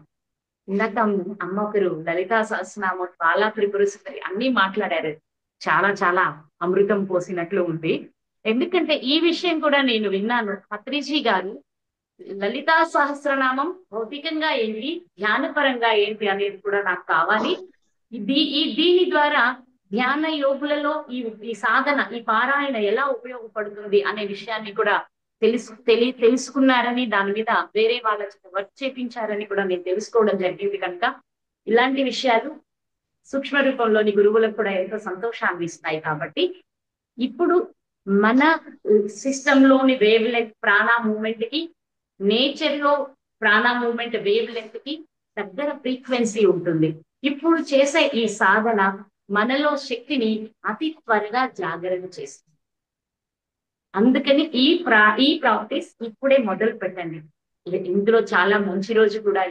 ఇందాక అమ్మ ఒకరు లలితా సహస్రనామం, బాలా త్రిపుర సుందరి అన్ని మాట్లాడారు, చాలా చాలా అమృతం పోసినట్లు ఉంది. ఎందుకంటే ఈ విషయం కూడా నేను విన్నాను, పత్రిజీ గారు లలితా సహస్రనామం భౌతికంగా ఏంటి, ధ్యానపరంగా ఏంటి అనేది కూడా నాకు కావాలి. దీని ద్వారా ధ్యాన యోగులలో ఈ సాధన, ఈ పారాయణ ఎలా ఉపయోగపడుతుంది అనే విషయాన్ని కూడా తెలుసుకున్నారని, దాని మీద వేరే వాళ్ళ వర్క్ చేపించారని కూడా నేను తెలుసుకోవడం జరిగింది. కనుక ఇలాంటి విషయాలు సూక్ష్మ రూపంలోని గురువులకు కూడా ఎంతో సంతోషాన్ని ఇస్తాయి. కాబట్టి ఇప్పుడు మన సిస్టమ్ లోని వేవ్ లెంత్ ప్రాణ మూమెంట్ కి, నేచర్ లో ప్రాణ మూమెంట్ వేవ్ లెంత్ కి దగ్గర ఫ్రీక్వెన్సీ ఉంటుంది. ఇప్పుడు చేసే ఈ సాధన మనలో శక్తిని అతి త్వరగా జాగరణ చేస్తుంది. అందుకని ఈ ప్రాక్టీస్ ఇప్పుడే మొదలు పెట్టండి. ఇందులో చాలా మంచి రోజు కూడా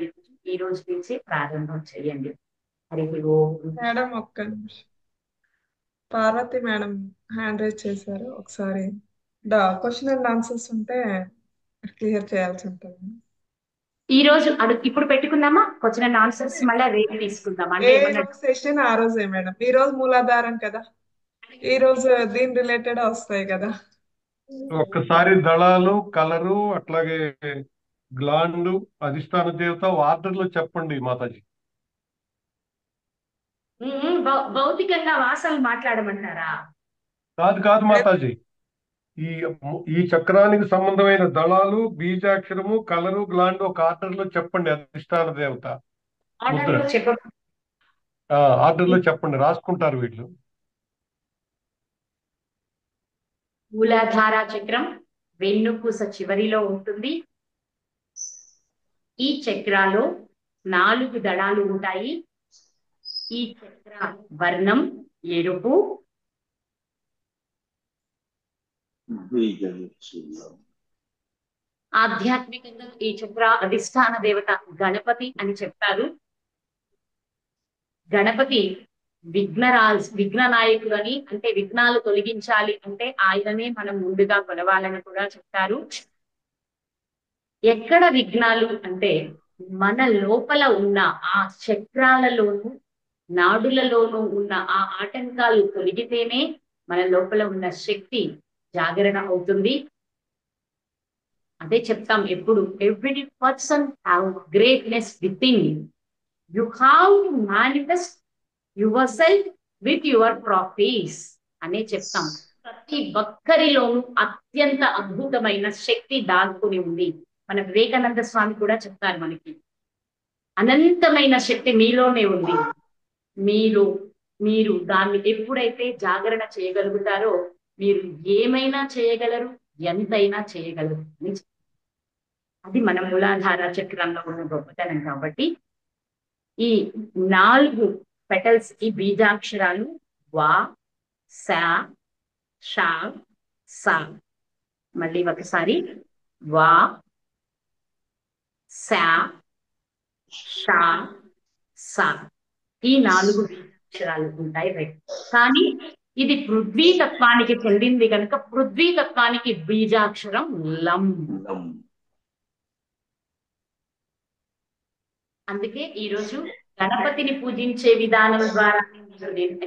ఈ రోజు నుంచి ప్రారంభం చేయండి. హరి ఓం. మేడం ఒక్క నిమిషం. పార్వతి మేడం హ్యాండ్ రైజ్ చేశారు. ఒకసారి క్వశ్చన్ అండ్ ఆన్సర్స్ ఉంటే క్లియర్ చేయాల్సి ఉంటుంది. ఈ రోజు ఇప్పుడు పెట్టుకుందామా క్వశ్చన్ అండ్ ఆన్సర్స్, మళ్ళీ రేపు తీసుకుందాం. అంటే ఏ ఏమన్నా రోజు సెషన్ ఆ రోజే మేడం. ఈ రోజు మూలాధారం కదా, ఈ రోజు దీని రిలేటెడ్ వస్తాయి కదా. ఒక్కసారి దళాలు, కలరు, అట్లాగే గ్లాండు, అధిష్టాన దేవత ఆర్డర్ లో చెప్పండి మాతాజీ. భౌతికంగా వాసనలు మాట్లాడమంటారా? కాదు మాతాజీ, ఈ చక్రానికి సంబంధమైన దళాలు, బీజాక్షరము, కలరు, గ్లాండ్ ఒక ఆర్డర్ లో చెప్పండి. అధిష్టాన దేవత ముద్ర ఆర్డర్ లో చెప్పండి, రాసుకుంటారు వీళ్ళు. మూలాధార చక్రం వెన్నుపూస చివరిలో ఉంటుంది. ఈ చక్రాలో 4 దళాలు ఉంటాయి. ఈ చక్ర వర్ణం ఎరుపు. ఆధ్యాత్మికంగా ఈ చక్ర అధిష్టాన దేవత గణపతి అని చెప్తారు. గణపతి విఘ్న నాయకుడు అని, అంటే విఘ్నాలు తొలగించాలి అంటే ఆయననే మనం ముందుగా కొలవాలని కూడా చెప్తారు. ఎక్కడ విఘ్నాలు అంటే మన లోపల ఉన్న ఆ చక్రాలలోనూ నాడులలోనూ ఉన్న ఆ ఆటంకాలు తొలగితేనే మన లోపల ఉన్న శక్తి జాగరణ అవుతుంది. అదే చెప్తాం ఎప్పుడు, every person have greatness with in. You have to manifest your self with your properties అనే చెప్తాం. ప్రతి ఒక్కరిలోనూ అత్యంత అద్భుతమైన శక్తి దాక్కుని ఉంది. మన వివేకానంద స్వామి కూడా చెప్తారు మనకి, అనంతమైన శక్తి మీలోనే ఉంది. మీరు దాన్ని ఎప్పుడైతే జాగరణ చేయగలుగుతారో మీరు ఏమైనా చేయగలరు, ఎంతైనా చేయగలరు అని. అది మన మూలాధార చక్రంలో ఉన్న గొప్పతనం. కాబట్టి ఈ 4 పెటల్స్ కి బీజాక్షరాలు వా, సా, షా, సా. మళ్ళీ ఒకసారి వా, సా, షా, సా. ఈ 4 బీజాక్షరాలు ఉంటాయి. కానీ ఇది పృథ్వీ తత్వానికి చెందింది కనుక పృథ్వీ తత్వానికి బీజాక్షరం లం. అందుకే ఈరోజు గణపతిని పూజించే విధానం ద్వారా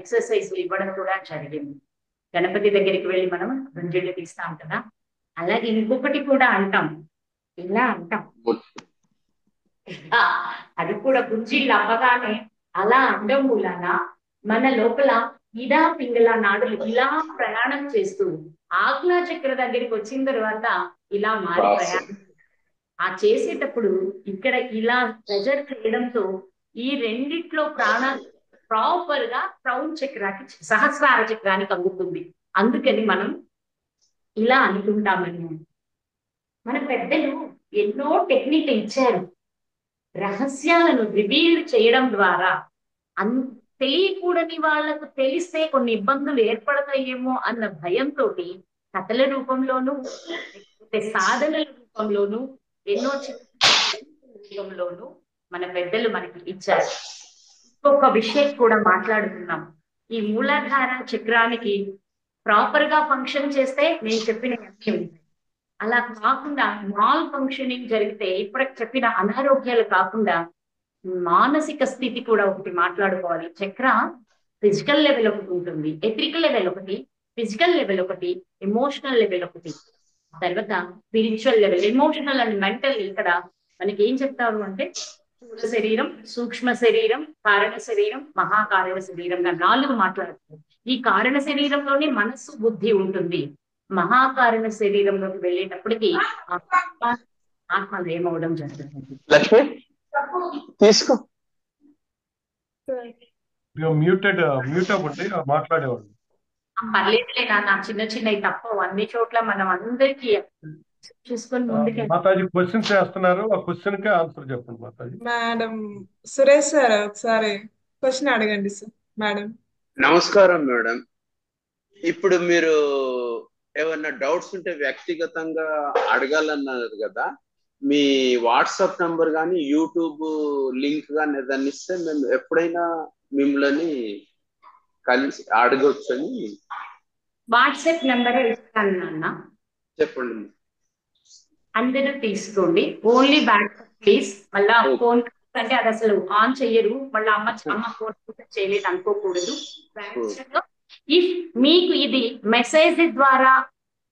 ఎక్సర్సైజ్ ఇవ్వడం కూడా జరిగింది. గణపతి దగ్గరికి వెళ్ళి మనం గుంజెళ్ళు తీస్తాం కదా, అలాగే ఇంకొకటి కూడా అంటాం, ఇలా అంటాం. అది కూడా గుంజీళ్ళు అవ్వగానే అలా అండం మూలన మన లోపల ఇడా పింగళ నాడులు ఇలా ప్రయాణం చేస్తూ ఆజ్ఞా చక్ర దగ్గరికి వచ్చిన తర్వాత ఇలా మారి ప్రయాణం ఆ చేసేటప్పుడు ఇక్కడ ఇలా ప్రెజర్ చేయడంతో ఈ రెండిట్లో ప్రాపర్ గా క్రౌన్ చక్రానికి, సహస్రార చక్రానికి అందుతుంది. అందుకని మనం ఇలా అనుకుంటామని. మన పెద్దలు ఎన్నో టెక్నిక్లు ఇచ్చారు. రహస్యాలను రివీల్ చేయడం ద్వారా తెలియకూడని వాళ్లకు తెలిస్తే కొన్ని ఇబ్బందులు ఏర్పడతాయేమో అన్న భయంతో కథల రూపంలోనూ సాధనల రూపంలోనూ ఎన్నో రూపంలోనూ మన పెద్దలు మనకి ఇచ్చారు. ఇంకొక విషయం కూడా మాట్లాడుతున్నాం. ఈ మూలాధార చక్రానికి ప్రాపర్ గా ఫంక్షన్ చేస్తే నేను చెప్పిన అలా కాకుండా మాల్ ఫంక్షనింగ్ జరిగితే ఇప్పుడు చెప్పిన అనారోగ్యాలు కాకుండా మానసిక స్థితి కూడా ఒకటి మాట్లాడుకోవాలి. చక్ర ఫిజికల్ లెవెల్ ఒకటి ఉంటుంది, ఎథికల్ లెవెల్ ఒకటి, ఫిజికల్ లెవెల్ ఒకటి, ఎమోషనల్ లెవెల్ ఒకటి, తర్వాత spiritual level. Emotional and mental ఇక్కడ మనకి ఏం చెప్తారు అంటే స్థూల శరీరం, సూక్ష్మ శరీరం, కారణ శరీరం, మహాకారణ శరీరంగా 4 మాట్లాడుతారు. ఈ కారణ శరీరంలోనే మనస్సు, బుద్ధి ఉంటుంది. మహాకారణ శరీరంలోకి వెళ్ళేటప్పటికి ఆత్మ ఏమవడం జరుగుతుంది. లక్ష్మి తీసుకో. మ్యూట్ అవ్వండి, మాట్లాడేవాళ్ళు. పర్లేదులే నా చిన్న చిన్నవి తప్ప అన్ని చోట్ల మనం అందరికీ చూసుకొని ముందుకే. మాతాజీ క్వశ్చన్స్ వేస్తున్నారు, ఆ క్వశ్చన్ కి ఆన్సర్ చెప్పండి మాతాజీ. మేడం సురేష్ సార్ ఒకసారి క్వశ్చన్ అడగండి సార్. మేడం నమస్కారం మేడం. ఇప్పుడు మీరు ఏమన్నా డౌట్స్ ఉంటే వ్యక్తిగతంగా అడగాలన్నారు కదా, మీ వాట్సాప్ నంబర్ కానీ యూట్యూబ్ లింక్ కానీ ఏదైనా ఇస్తే మేము ఎప్పుడైనా మిమ్మల్ని కలిసి అడగొచ్చు అని వాట్సాప్ నెంబర్ ఇస్తాను నాన్న, చెప్పండి. అందరూ తీసుకోండి. Only WhatsApp please. మళ్ళా ఓకే. ఫోన్ అంటే అది అసలు ఆన్ చెయ్యరు, మళ్ళీ అమ్మ ఫోన్ చేయలేదు అనుకోకూడదు. వాట్సాప్ ఇఫ్ మీకు ఇది మెసేజ్ ద్వారా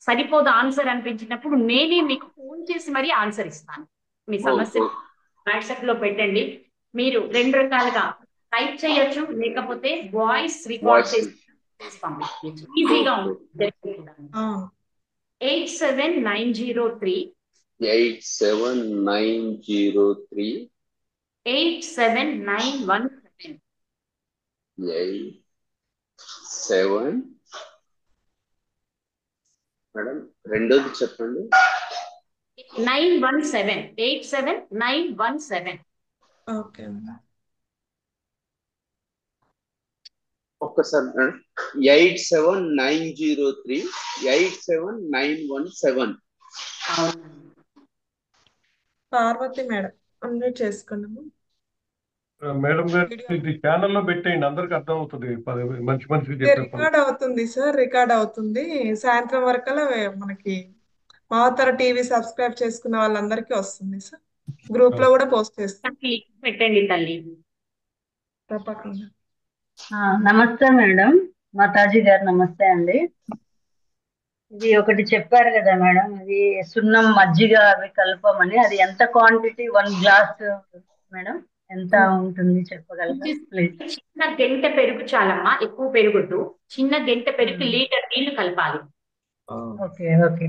సరిపోదు ఆన్సర్ అనిపించినప్పుడు నేనే మీకు ఫోన్ చేసి మరీ ఆన్సర్ ఇస్తాను. మీ సమస్య వాట్సాప్ లో పెట్టండి. మీరు 2 రకాలుగా టైప్ చేయొచ్చు, లేకపోతే వాయిస్ రికార్డ్ చేసి పంపించచ్చు. ఈజీగా ఉంటుంది. 87903 8791 87 మేడం రెండోది చెప్పండి. 917 87917. ఓకే ఒక్కసారి మేడం 87903 87917. పార్వతి మేడం అన్మ్యూట్ చేసుకున్నాము. మేడం గారు ఇది ఛానల్లో పెట్టేయండి, అందరికి అర్థం అవుతుంది. మంచి మంచిగా ఇది చెప్పే రికార్డ్ అవుతుంది సార్, రికార్డ్ అవుతుంది. సాయంత్రం వరకల్లా మనకి మహాతర టీవీ సబ్స్క్రైబ్ చేసుకున్న వాళ్ళందరికీ వస్తుంది సార్. గ్రూప్ లో కూడా పోస్ట్ చేస్తాం. పెట్టండి తల్లి. తప్పకుండా. నమస్తే మేడం, మాతాజీ గారు నమస్తే అండి. ఇది ఒకటి చెప్పారు కదా మేడం, ఇది సున్నం మజ్జిగ అవి కలపమని, అది ఎంత క్వాంటిటీ 1 గ్లాస్ మేడం, ఎంత ఉంటుంది చెప్పగలరా ప్లీజ్? చిన్న గంట పెరుగు చాలమ్మా, ఎక్కువ పెరుగుద్దు. చిన్న గంట పెరుగు లీటర్ నీళ్లు కలపాలి. Okay okay.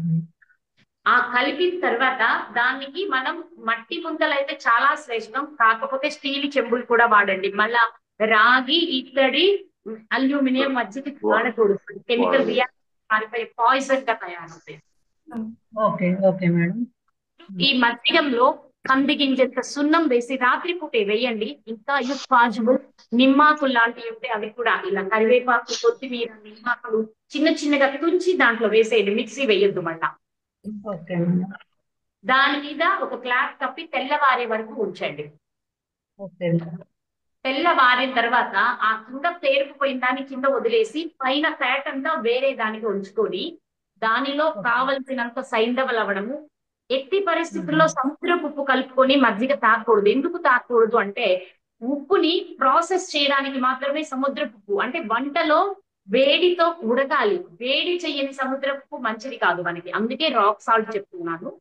ఆ కలిపిన తర్వాత దానికి మనం మట్టి ముంతలు అయితే చాలా శ్రేష్టం, కాకపోతే స్టీల్ చెంబులు కూడా వాడండి. మళ్ళా రాగి, ఇత్తడి, అల్యూమినియం మజ్జిగ వాడకూడదు. కెమికల్ రియాక్షన్ మారిపోయి పాయిజన్ గా తయారవుతాయి. Okay okay madam. ఈ మజ్జిగంలో కంది గింజంత సున్నం వేసి రాత్రిపూటే వేయండి. ఇంకా ఇఫ్ పాసిబుల్ నిమ్మాకులు లాంటివి ఉంటే అవి కూడా, ఇలా కరివేపాకు, కొత్తిమీర, నిమ్మాకులు చిన్న చిన్నగా తుంచి దాంట్లో వేసేయండి. మిక్సీ వేయొద్దు మళ్ళా. ఓకే. దాని మీద ఒక క్లాత్ కప్పి తెల్లవారే వరకు ఉంచండి. ఓకే. తెల్లవారిన తర్వాత ఆ కింద పేరుకుపోయిన దాన్ని కింద వదిలేసి పైన ఫ్యాట్ అంతా వేరే దానికి ఉంచుకొని దానిలో కావలసినంత సైంధవ లవణము, ఎట్టి పరిస్థితుల్లో సముద్రపు ఉప్పు కలుపుకొని మజ్జిగ తాగకూడదు. ఎందుకు తాగకూడదు అంటే ఉప్పుని ప్రాసెస్ చేయడానికి మాత్రమే సముద్రపు ఉప్పు, అంటే వంటలో వేడితో ఉడకాలి. వేడి చెయ్యని సముద్రపు ఉప్పు మంచిది కాదు మనకి, అందుకే రాక్ సాల్ట్ చెప్తున్నాను.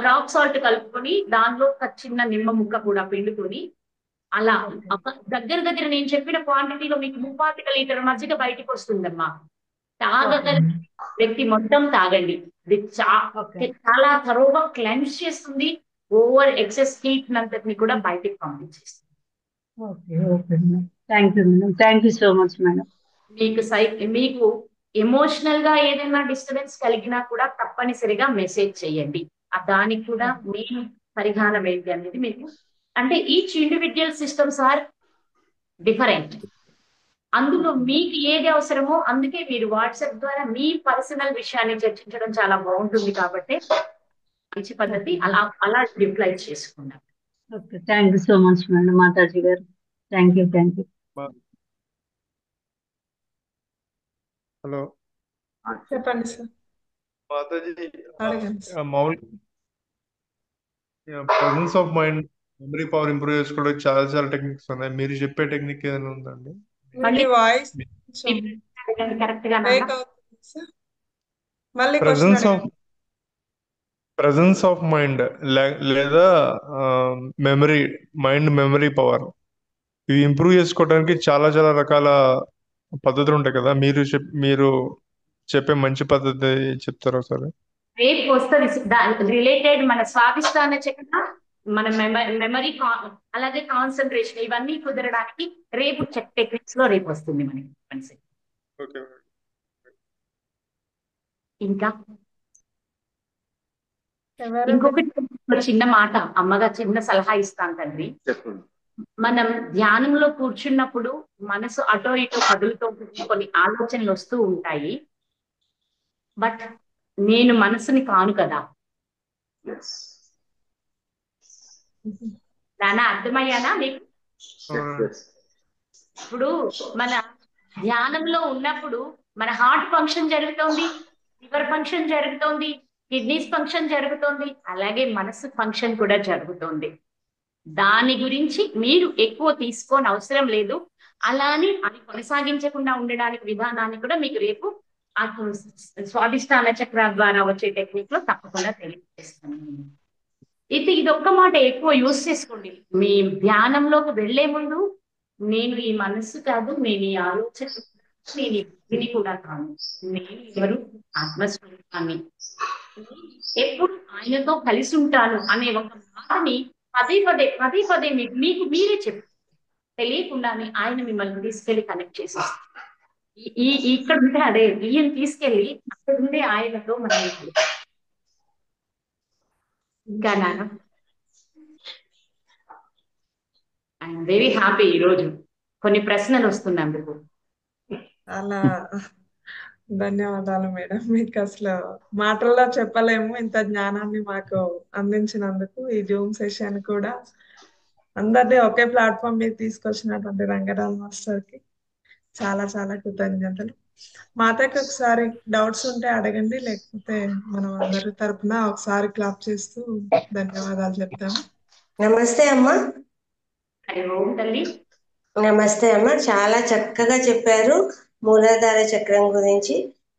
రాక్ సాల్ట్ కలుపుకొని దానిలో ఒక చిన్న నిమ్మ ముక్క కూడా పిండుకొని అలా దగ్గర నేను చెప్పిన క్వాంటిటీలో మీకు 35 లీటర్ మజ్జిగ బయటికి వస్తుందమ్మా. తాగగల వ్యక్తి మొత్తం తాగండి. ఇది చాలా తరువుగా క్లెన్స్ చేస్తుంది. ఓవర్ ఎక్సెస్ హీట్ నంతటిని కూడా బయటికి పంపించేస్తుంది. Thank you so much madam. మీకు ఎమోషనల్ గా ఏదైనా డిస్టర్బెన్స్ కలిగినా కూడా తప్పనిసరిగా మెసేజ్ చేయండి. దానికి కూడా మెయిన్ పరిహారం ఏంటి అనేది మీకు, అంటే each individual systems are different. అందులో మీకు ఏది అవసరమో అందుకే మీరు వాట్సాప్ ద్వారా మీ పర్సనల్ విషయాన్ని చర్చించడం చాలా బాగుంటుంది. కాబట్టి మంచి పద్ధతి, అలా రిప్లై చేసుకున్నాం. Okay, thank you so much madam Mataji గారు. Thank you. హలో చెప్పండి సార్. మాతాజీ, అడగండి. Presence of mind, memory power improve చేసుకోవడానికి చాలా టెక్నిక్స్ ఉన్నాయి. మీరు చెప్పే టెక్నిక్ ఏదైనా ఉందండి? మీ వాయిస్ కరెక్ట్ గా బ్రేక్ అవుతుంది సార్. మళ్ళీ ప్రెసెన్స్ ఆఫ్ మైండ్ లేదా మెమరీ పవర్, ఇవి ఇంప్రూవ్ చేసుకోవడానికి చాలా రకాల పద్ధతులు ఉంటాయి కదా. మీరు చెప్పే మంచి పద్ధతి చెప్తారా ఒకసారి? రేపు వస్తుంది రిలేటెడ్ మన స్వాదిష్టాన చక్ర, మన మెమరీ, అలాగే కాన్సన్ట్రేషన్, ఇవన్నీ కుదరడానికి రేపు టెక్నిక్స్ లో రేపు వస్తుంది మనకి. ఇంకా ఇంకొకటి చిన్న మాట, అమ్మగా చిన్న సలహా ఇస్తాను తండ్రి. మనం ధ్యానంలో కూర్చున్నప్పుడు మనసు అటో ఇటో కదులుతూ కొన్ని ఆలోచనలు వస్తూ ఉంటాయి. బట్ నేను మనసుని కాను కదా, yes. నాన్న అర్థమయ్యానా మీకు? Yes. ఇప్పుడు మన ధ్యానంలో ఉన్నప్పుడు మన హార్ట్ ఫంక్షన్ జరుగుతోంది, లివర్ ఫంక్షన్ జరుగుతోంది, కిడ్నీస్ ఫంక్షన్ జరుగుతోంది, అలాగే మనసు ఫంక్షన్ కూడా జరుగుతోంది. దాని గురించి మీరు ఎక్కువ తీసుకోని అవసరం లేదు. అలానే అది కొనసాగించకుండా ఉండడానికి విధానాన్ని కూడా మీకు రేపు ఆ స్వాదిష్టాన చక్రాల ద్వారా వచ్చే టెక్నిక్ లో తప్పకుండా తెలియజేస్తాను. ఇది ఒక్క మాట ఎక్కువ యూజ్ చేసుకోండి. మీ ధ్యానంలోకి వెళ్లే ముందు నేను ఈ మనస్సు కాదు, నేను ఈ ఆలోచన, నేను ఈ బుద్ధిని కూడా కాను, నేను ఎవరు? ఆత్మస్వరూపాన్ని, ఎప్పుడు ఆయనతో కలిసి ఉంటాను అనే ఒక మాటని పదే పదే మీకు మీరే చెప్పు. తెలియకుండానే ఆయన మిమ్మల్ని తీసుకెళ్లి కనెక్ట్ చేసేస్తారు. ఇక్కడ ఉంటే అదే ఈయన తీసుకెళ్లి అక్కడ ఉండే ఆయనతో మనం ఇంకా నాన్న ఐఎమ్ వెరీ హ్యాపీ. ఈరోజు కొన్ని ప్రశ్నలు వస్తున్నందుకు చాలా ధన్యవాదాలు మేడం. మీకు అసలు మాటల్లో చెప్పలేము ఇంత జ్ఞానాన్ని మాకు అందించినందుకు. ఈ జూమ్ సెషన్ కూడా అందరినీ ఒకే ప్లాట్ఫామ్ మీద తీసుకొచ్చినటువంటి రంగరాజ్ మాస్టర్ కి చాలా చాలా కృతజ్ఞతలు. మాతకి ఒకసారి డౌట్స్ ఉంటే అడగండి, లేకపోతే మనం అందరి తరపున ఒకసారి క్లాప్ చేస్తూ ధన్యవాదాలు చెప్తాము. నమస్తే అమ్మా. హరి ఓం తల్లి. నమస్తే అమ్మ, చాలా చక్కగా చెప్పారు. మూలాధార చక్రం గురించి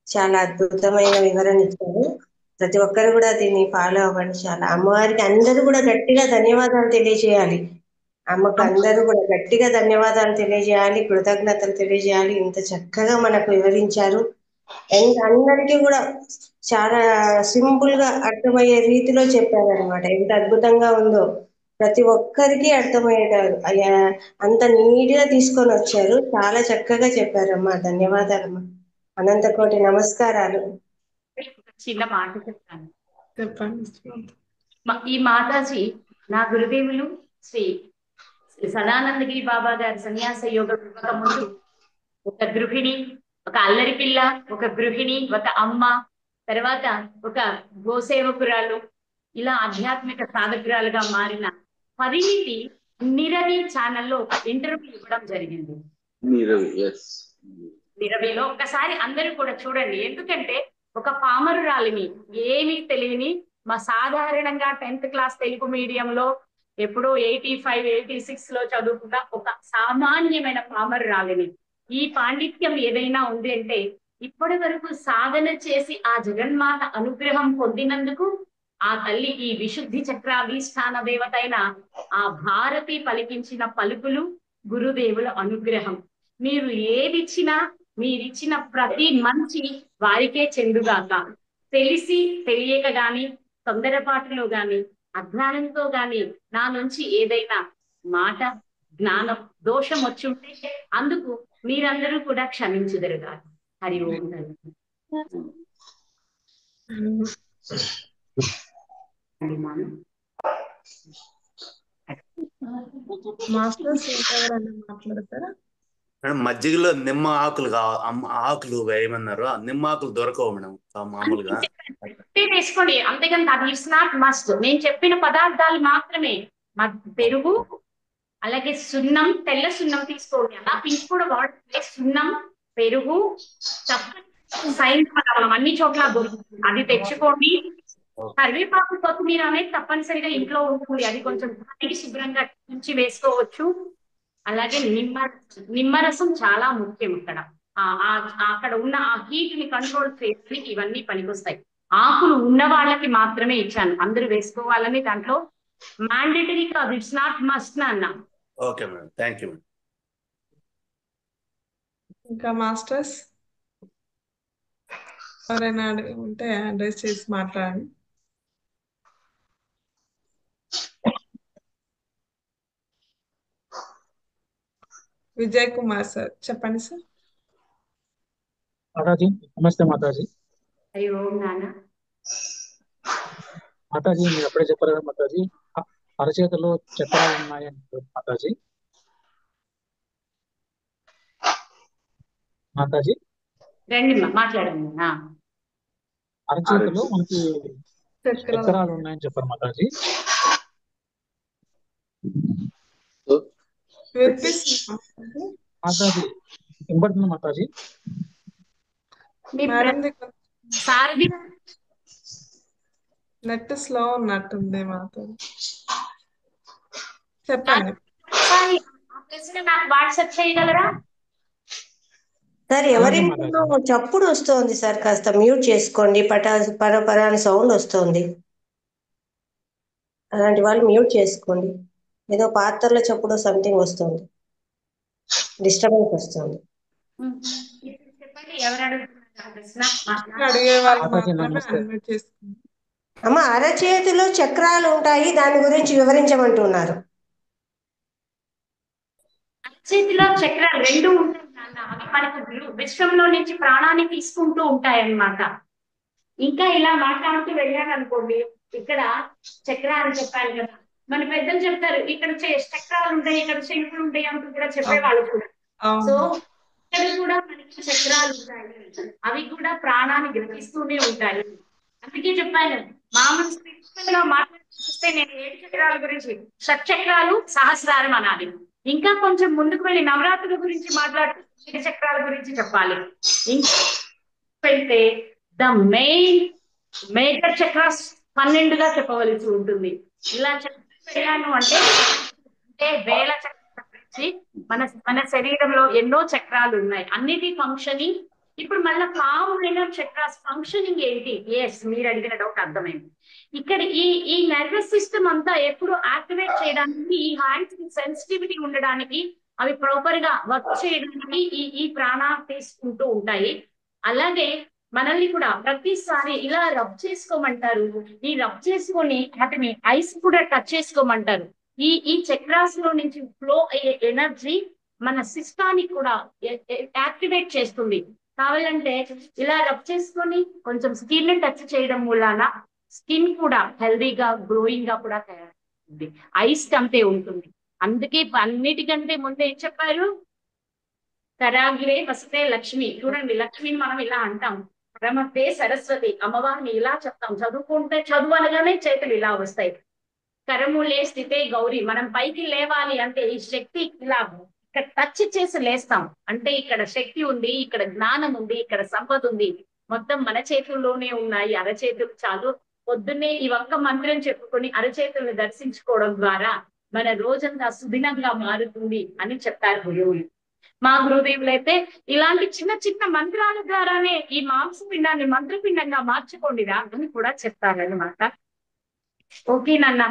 చాలా అద్భుతమైన వివరణ ఇచ్చారు. ప్రతి ఒక్కరు కూడా దీన్ని ఫాలో అవ్వండి. చాలా అమ్మవారికి అందరూ కూడా గట్టిగా ధన్యవాదాలు తెలియజేయాలి. అమ్మకు అందరూ కూడా గట్టిగా ధన్యవాదాలు తెలియజేయాలి, కృతజ్ఞతలు తెలియజేయాలి. ఇంత చక్కగా మనకు వివరించారు. అండ్ అందరికీ కూడా చాలా సింపుల్ గా అర్థమయ్యే రీతిలో చెప్పారనమాట. ఎంత అద్భుతంగా ఉందో, ప్రతి ఒక్కరికి అర్థమయ్యేటారు. అయ్యా, అంత నీట్ గా తీసుకొని వచ్చారు. చాలా చక్కగా చెప్పారమ్మా. ధన్యవాదాలమ్మా. అనంత కోటి నమస్కారాలు. చిన్న మాట చెప్తాను. చెప్పండి. ఈ మాతాజీ నా గురుదేవులు శ్రీ సదానందగిరి బాబా గారి సన్యాస యోగం ముందు ఒక గృహిణి, ఒక అల్లరి పిల్ల, ఒక గృహిణి, ఒక అమ్మ, తర్వాత ఒక గోసేవకురాలు, ఇలా ఆధ్యాత్మిక సాధకురాలుగా మారిన పరిణితి నిరవి ఛానల్లో ఒక ఇంటర్వ్యూ ఇవ్వడం జరిగింది. నిరవిలో ఒక్కసారి అందరూ కూడా చూడండి. ఎందుకంటే ఒక పామరురాలిని, ఏమీ తెలియని, మా సాధారణంగా 10th క్లాస్ తెలుగు మీడియంలో ఎప్పుడో 85, 86 లో చదువుకున్న ఒక సామాన్యమైన పామరురాలిని ఈ పాండిత్యం ఏదైనా ఉంది అంటే ఇప్పటి వరకు సాధన చేసి ఆ జగన్మాత అనుగ్రహం పొందినందుకు ఆ తల్లి ఈ విశుద్ధి చక్రాధిష్టాన దేవత అయిన ఆ భారతి పలికించిన పలుకులు గురుదేవుల అనుగ్రహం. మీరు ఏదిచ్చినా మీరిచ్చిన ప్రతి మంచి వారికే చెందుగాక. తెలిసి తెలియక గాని, తొందరపాటులో గాని, అజ్ఞానంతో గాని నా నుంచి ఏదైనా మాట, జ్ఞానం దోషం వచ్చి ఉంటే అందుకు మీరందరూ కూడా క్షమించుదరుగా. హరి ఓం. మాస్టర్స్ ఇంకెవరైనా మాట్లాడతారా? మేడం, మజ్జిగలో నిమ్మ ఆకులు ఆకులు వేయమన్నారు. ఆ నిమ్మ ఆకులు దొరకవు మేడం మామూలుగా. వేసుకోండి, అంతేగాని అది ఇట్స్ నాట్ మస్ట్. నేను చెప్పిన పదార్థాలు మాత్రమే. పెరుగు, అలాగే సున్నం, తెల్ల సున్నం తీసుకోండి. అలా పింక్ కూడా వాడుతుంది. సున్నం, పెరుగు, మనం అన్ని చోట్ల దొరుకుతుంది, అది తెచ్చుకోండి. కరివేపాకు, కొత్తిమీర అనేది తప్పనిసరిగా ఇంట్లో ఉంటుంది. అది కొంచెం శుభ్రంగా ఉంచి వేసుకోవచ్చు. అలాగే నిమ్మరసం చాలా ముఖ్యం. అక్కడ ఉన్న ఆ హీట్ ని కంట్రోల్ చేయడానికి ఇవన్నీ పనికొస్తాయి. ఆకులు ఉన్న వాళ్ళకి మాత్రమే ఇచ్చాను, అందరూ వేసుకోవాలని దాంట్లో మ్యాండేటరీ కాదు, ఇట్స్ నాట్ మస్ట్ అన్నా. Okay madam, thank you. ఇంకా మాస్టర్స్ ఎవరైనా ఉంటే అడ్రస్ చేసి మాట్లాడండి. విజయ్ కుమార్ సార్ చెప్పండి సార్. మాతాజీ నమస్తే. మాతాజీ అయ్యో నాన్న. మాతాజీ మీరు అప్పుడే చెప్పారు కదా మాతాజీ, అరచేతిలో చక్రాలు ఉన్నాయని మాతాజీ. మాతాజీ రండి మాట్లాడండి. అరచేతిలో మనకి చక్రాలు ఉన్నాయని చెప్పారు మాతాజీ. వినిపిస్తుంది మాతాజీ వినపడుతుంది మాతాజీ. మేడం సారథి నెట్ స్లో ఉన్నట్టుంది మాతో. చెప్పండి. ఒకసారి ఆ ప్రశ్న నాకు వాట్సాప్ చేయగలరా? సార్ ఎవరింట్లో చప్పుడు వస్తోంది సార్, కాస్త మ్యూట్ చేసుకోండి. పర అని సౌండ్ వస్తుంది, అలాంటి వాళ్ళు మ్యూట్ చేసుకోండి. ఏదో పాత్రలో చప్పుడు సంథింగ్ వస్తుంది, డిస్టర్బెన్స్ వస్తుంది. చెప్పండి, ఎవరు అడుగుతున్నారు ఆ ప్రశ్న? అడిగే వాళ్ళు మాత్రమే అన్మ్యూట్ చేసుకోండి. అమ్మ, అరచేతిలో చక్రాలు ఉంటాయి, దాని గురించి వివరించమంటున్నారు. అరచేతిలో చక్రాలు రెండు ఉంటాయి నాన్న. అవి మనకు విశ్వంలో నుంచి ప్రాణాన్ని తీసుకుంటూ ఉంటాయి అన్నమాట. ఇంకా ఇలా మాట్లాడుతూ వెళ్ళాను అనుకోండి, ఇక్కడ చక్రాలు చెప్పాను కదా, మన పెద్దలు చెప్తారు ఇక్కడ చక్రాలు ఉంటాయి, ఇక్కడ శంకులు ఉంటాయి అంటూ కూడా చెప్పేవాళ్ళు కూడా. సో ఇక్కడ కూడా మనకి చక్రాలు ఉంటాయి, అవి కూడా ప్రాణాన్ని గ్రహిస్తూనే ఉంటాయి. అందుకే చెప్పాను, మామూలు స్పిరిచువల్ మాట్లాడిస్తే నేను 7 చక్రాల గురించి, షట్చక్రాలు సహస్రారం అనాలి. ఇంకా కొంచెం ముందుకు వెళ్ళి నవరాత్రుల గురించి మాట్లాడుతూ 7 చక్రాల గురించి చెప్పాలి. ఇంకా వెళ్తే ద మేజర్ చక్రాస్ 12గా చెప్పవలసి ఉంటుంది. ఇలా చెప్పాను అంటే వేల చక్రాల గురించి మన శరీరంలో ఎన్నో చక్రాలు ఉన్నాయి, అన్నిటి ఫంక్షనింగ్. ఇప్పుడు మళ్ళీ కామన్ చక్రాస్ ఫంక్షనింగ్ ఏంటి? ఎస్, మీరు అడిగిన డౌట్ అర్థమైంది. ఇక్కడ ఈ నర్వస్ సిస్టమ్ అంతా ఎప్పుడు యాక్టివేట్ చేయడానికి, ఈ హ్యాండ్స్ సెన్సిటివిటీ ఉండడానికి, అవి ప్రాపర్ గా వర్క్ చేయడానికి ఈ ప్రాణా తీసుకుంటూ ఉంటాయి. అలాగే మనల్ని కూడా ప్రతిసారి ఇలా రబ్ చేసుకోమంటారు. ఈ రబ్ చేసుకొని వాటిని ఐస్ కూడా టచ్ చేసుకోమంటారు. ఈ చక్రాస్ లో నుంచి ఫ్లో అయ్యే ఎనర్జీ మన సిస్టానికి కూడా యాక్టివేట్ చేస్తుంది. కావాలంటే ఇలా రబ్ చేసుకొని కొంచెం స్కిన్ టచ్ చేయడం వలన స్కిన్ కూడా హెల్దీగా గ్లోయింగ్ గా కూడా తయారవుతుంది. ఐస్ అంతే ఉంటుంది. అందుకే అన్నిటికంటే ముందు ఏం చెప్పారు? కరాగ్రే వస్తే లక్ష్మి. చూడండి, లక్ష్మిని మనం ఇలా అంటాం, పరమతే సరస్వతి, అమ్మవారిని ఇలా చెప్తాం. చదువుకుంటే చదువు అనగానే చేతులు ఇలా వస్తాయి. కరములే స్థితే గౌరీ, మనం పైకి లేవాలి అంటే ఈ శక్తి ఇలా ఇక్కడ టచ్ చేసి లేస్తాం అంటే ఇక్కడ శక్తి ఉంది, ఇక్కడ జ్ఞానం ఉంది, ఇక్కడ సంపద ఉంది. మొత్తం మన చేతుల్లోనే ఉన్నాయి. అరచేతులు చాలు. పొద్దున్నే ఈ ఒక్క మంత్రం చెప్పుకొని అరచేతులను దర్శించుకోవడం ద్వారా మన రోజంతా సుదినంగా మారుతుంది అని చెప్తారు గురువులు. మా గురుదేవులు అయితే ఇలాంటి చిన్న చిన్న మంత్రాల ద్వారానే ఈ మాంసపిండాన్ని మంత్రపిండంగా మార్చుకోండిరా అని కూడా చెప్తారన్నమాట. ఓకే నాన్న,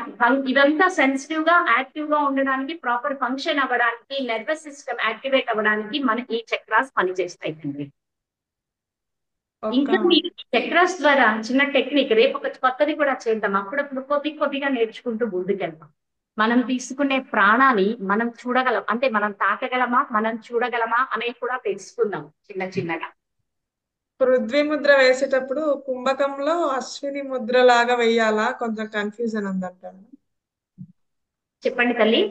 ఇదంతా సెన్సిటివ్ గా యాక్టివ్ గా ఉండడానికి, ప్రాపర్ ఫంక్షన్ అవ్వడానికి, నర్వస్ సిస్టమ్ యాక్టివేట్ అవ్వడానికి మనకి ఈ చక్రాస్ పనిచేస్తాయి. ఇంకా ఈ చక్రాస్ ద్వారా చిన్న టెక్నిక్, రేపు ఒక కొత్తది కూడా చేద్దాం. అప్పుడప్పుడు కొద్దిగా నేర్చుకుంటూ ముందుకెళ్తాం. మనం తీసుకునే ప్రాణాన్ని మనం చూడగలం, అంటే మనం తాకగలమా, మనం చూడగలమా అనేది కూడా తెలుసుకుందాం చిన్నగా. పృథ్వీ ముద్ర వేసేటప్పుడు కుంభకంలో అశ్విని ముద్ర లాగా వేయాలా? కొంచెం కన్ఫ్యూజన్ ఉందంటారు. చెప్పండి తల్లి.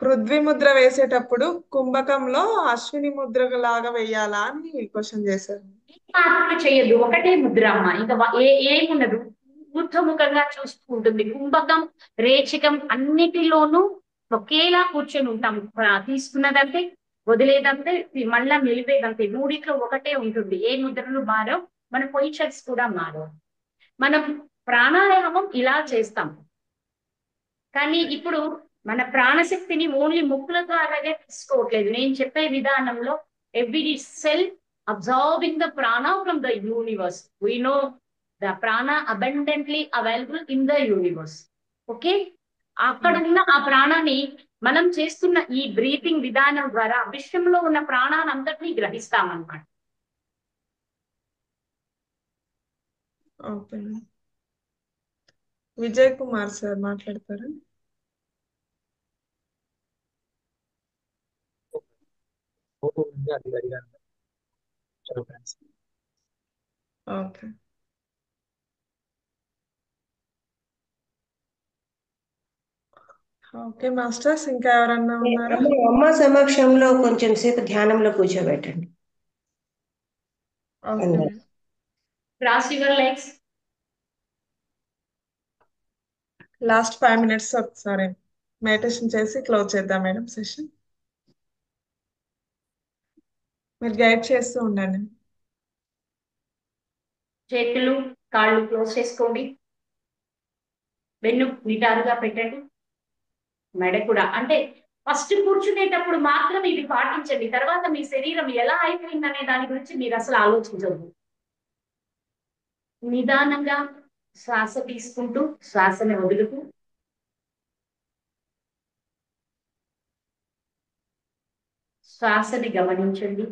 పృథ్వీ ముద్ర వేసేటప్పుడు కుంభకంలో అశ్విని ముద్ర లాగా వేయాలా అని క్వశ్చన్ చేశారు. చేయొద్దు, ఒకటే ముద్ర అమ్మ, ఇంకా ఏముండదు. ఊర్ధముఖంగా చూసుకుంటుంది. కుంభకం, రేచకం అన్నిటిలోనూ ఒకేలా కూర్చొని ఉంటాం. తీసుకున్నదంటే, వదిలేదంటే, మళ్ళా నిలిపేదంతే. మూడిట్లో ఒకటే ఉంటుంది. ఏ ముద్రలు మారో, మన పొజిషన్స్ కూడా మారో. మనం ప్రాణాయామం ఇలా చేస్తాం, కానీ ఇప్పుడు మన ప్రాణశక్తిని ఓన్లీ ముక్కుల ద్వారానే తీసుకోవట్లేదు. నేను చెప్పే విధానంలో every cell observing the prana from the universe. We know the prana abundantly available in the universe. Okay, అక్కడ ఉన్న ఆ ప్రాణాన్ని మనం చేస్తున్న ఈ బ్రీతింగ్ విధానం ద్వారా విశ్వంలో ఉన్న ప్రాణాన్ని అంతటినీ గ్రహిస్తామన్నమాట. ఓకే, విజయ్ కుమార్ సార్ మాట్లాడతారు. ఓకే, ఓకే మాస్టర్స్, ఇంకా ఎవరన్నా ఉన్నారా? అమ్మ సమక్షంలో కొంచెం సేపు ధ్యానంలో కూర్చోబెట్టండి. Cross your legs, last 5 minutes ఒకసారి మెడిటేషన్ చేసి క్లోజ్ చేద్దాం మేడం సెషన్. మీరు గైడ్ చేస్తూ ఉండండి. చేతులు కాళ్ళు క్లోజ్ చేసుకోండి. వెన్ను నిటారుగా పెట్టండి. మెడ కూడా అంటే ఫస్ట్ కూర్చునేటప్పుడు మాత్రం ఇది పాటించండి. తర్వాత మీ శరీరం ఎలా అయిపోయిందనే దాని గురించి మీరు అసలు ఆలోచించవద్దు. నిదానంగా శ్వాస తీసుకుంటూ శ్వాసని వదులుతూ శ్వాసని గమనించండి.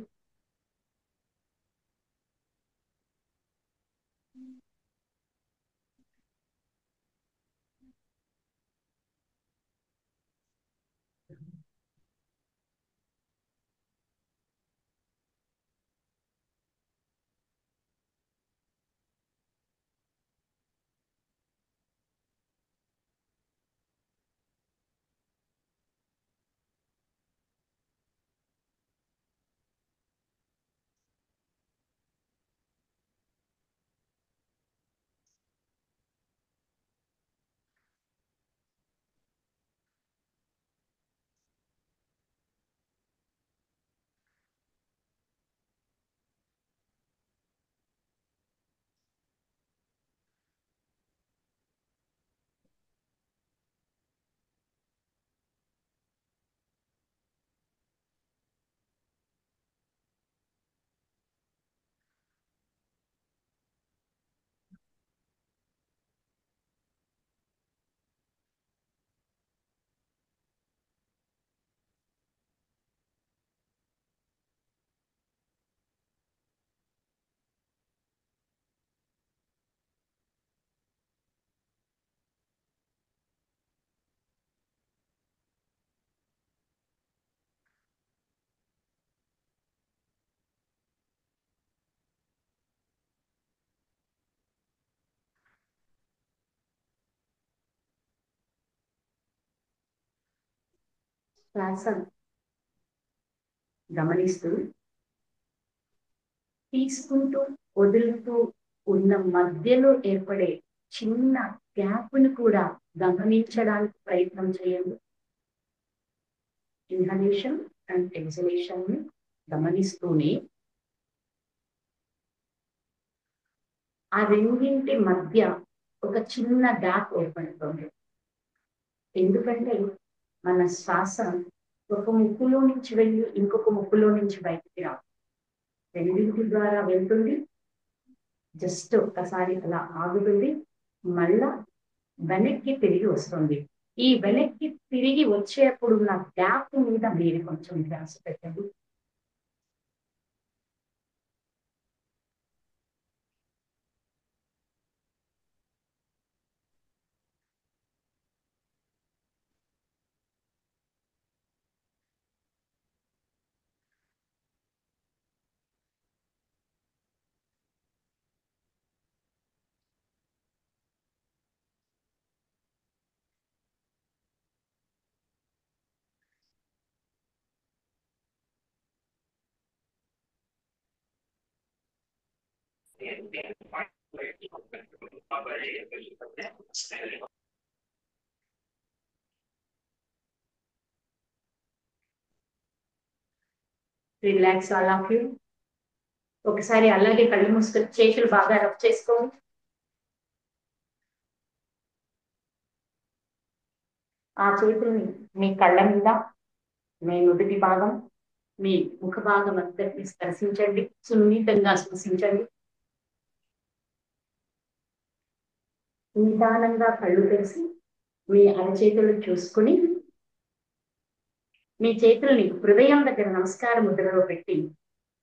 శ్వాస గమనిస్తూ తీసుకుంటూ వదులుతూ ఉన్న మధ్యలో ఏర్పడే చిన్న గ్యాప్ను కూడా గమనించడానికి ప్రయత్నం చేయండి. ఇన్హలేషన్ అండ్ ఎక్సలేషన్ ని గమనిస్తూనే ఆ రెండింటి మధ్య ఒక చిన్న గ్యాప్ ఏర్పడుతుంది. ఎందుకంటే మన శ్వాస ఒక ముక్కులో నుంచి వెళ్ళి ఇంకొక ముక్కులో నుంచి బయటికి రాదు. రెండింటి ద్వారా వెళ్తుంది, జస్ట్ ఒక్కసారి అలా ఆగుతుంది, మళ్ళా వెనక్కి తిరిగి వస్తుంది. ఈ వెనక్కి తిరిగి వచ్చేప్పుడు ఉన్న గ్యాప్ మీద మీరు కొంచెం ధ్యాస పెట్టండి. Relax all of you. ఒకసారి అలాగే కళ్ళు మూసుకొని చేతులు బాగా రబ్ చేసుకోండి. ఆ చేతుల్ని మీ కళ్ళ మీద, మీ నుదుటి భాగం, మీ ముఖ భాగం అంతటిని స్పర్శించండి. సున్నితంగా స్పర్శించండి. నిదానంగా కళ్ళు తెరిచి మీ అరచేతులు చూసుకుని మీ చేతుల్ని హృదయం దగ్గర నమస్కార ముద్రలో పెట్టి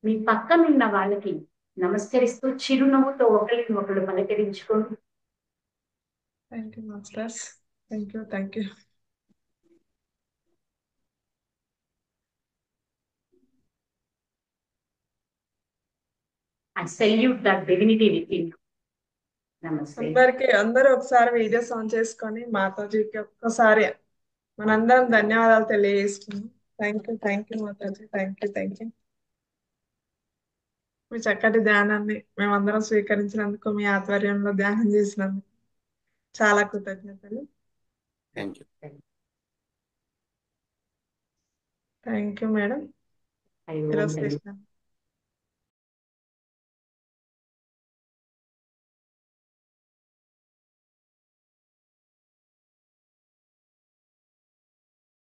మీ పక్కనున్న వాళ్ళకి నమస్కరిస్తూ చిరునవ్వుతో ఒకరికి ఒకరు పలకరించుకోండి. Thank you masters. Thank you. I salute that divinity within you. నమస్తే. అందరూ ఒకసారి వీడియోస్ ఆన్ చేసుకొని మాతాజీకి ఒక్కసారి మనందరం ధన్యవాదాలు తెలియజేస్తున్నాం. Thank you Mataji. Thank you. మీ చక్కటి ధ్యానాన్ని మేమందరం స్వీకరించినందుకు, మీ ఆధ్వర్యంలో ధ్యానం చేసినందుకు చాలా కృతజ్ఞతలు. Thank you. Thank you madam. Hari Om ఈరోజు తల్లి. సెషన్